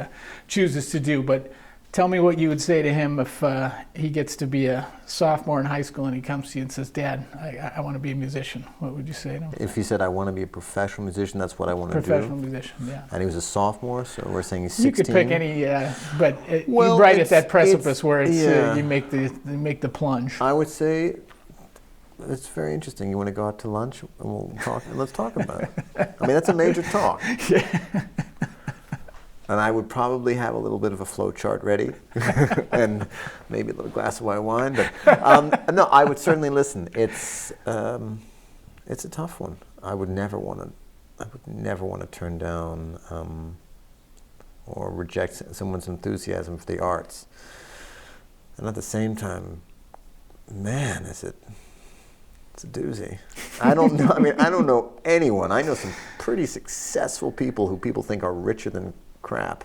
chooses to do. But tell me what you would say to him if he gets to be a sophomore in high school and he comes to you and says, "Dad, I want to be a musician." What would you say to him? If he said, "I want to be a professional musician, that's what I want to do." Professional musician, yeah. And he was a sophomore, so we're saying he's 16. You could pick any, but well, you're right at that precipice where it's yeah. you make the plunge. I would say it's very interesting. You want to go out to lunch and we'll talk. Let's talk about it. I mean, that's a major talk. Yeah. And I would probably have a little bit of a flow chart ready, and maybe a little glass of white wine. But no, I would certainly listen. It's a tough one. I would never want to turn down or reject someone's enthusiasm for the arts. And at the same time, man, it's a doozy. I don't know. I mean, I don't know anyone. I know some pretty successful people who people think are richer than crap,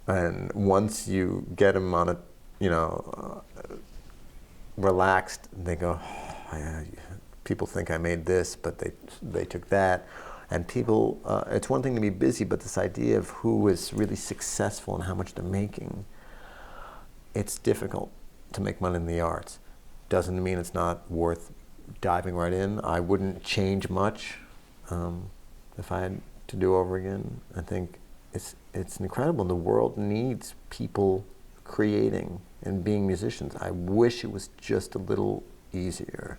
and once you get them on a, you know, relaxed, they go, oh, yeah, people think I made this, but they took that, and people. It's one thing to be busy, but this idea of who is really successful and how much they're making, it's difficult to make money in the arts. Doesn't mean it's not worth diving right in. I wouldn't change much if I had to do over again. I think it's incredible. The world needs people creating and being musicians. I wish it was just a little easier.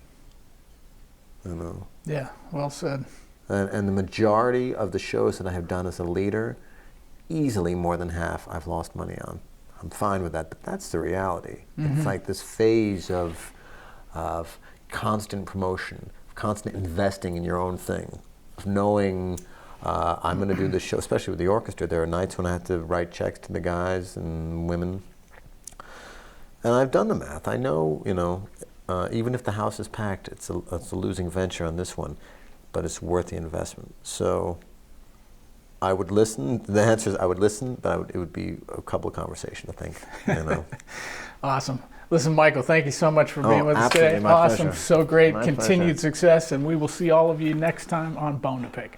You know. Yeah, well said. And the majority of the shows that I have done as a leader, easily more than half I've lost money on. I'm fine with that, but that's the reality. Mm-hmm. It's like this phase of constant promotion, constant investing in your own thing, of knowing I'm going to do this show, especially with the orchestra. There are nights when I have to write checks to the guys and women. And I've done the math. I know, you know, even if the house is packed, it's a losing venture on this one, but it's worth the investment. So I would listen. The answer is I would listen, but it would be a couple of conversations, I think. You know. Awesome. Listen, Michael, thank you so much for being with us today. My awesome. Pleasure. So great. My Continued pleasure. success, and we will see all of you next time on Bone2Pick.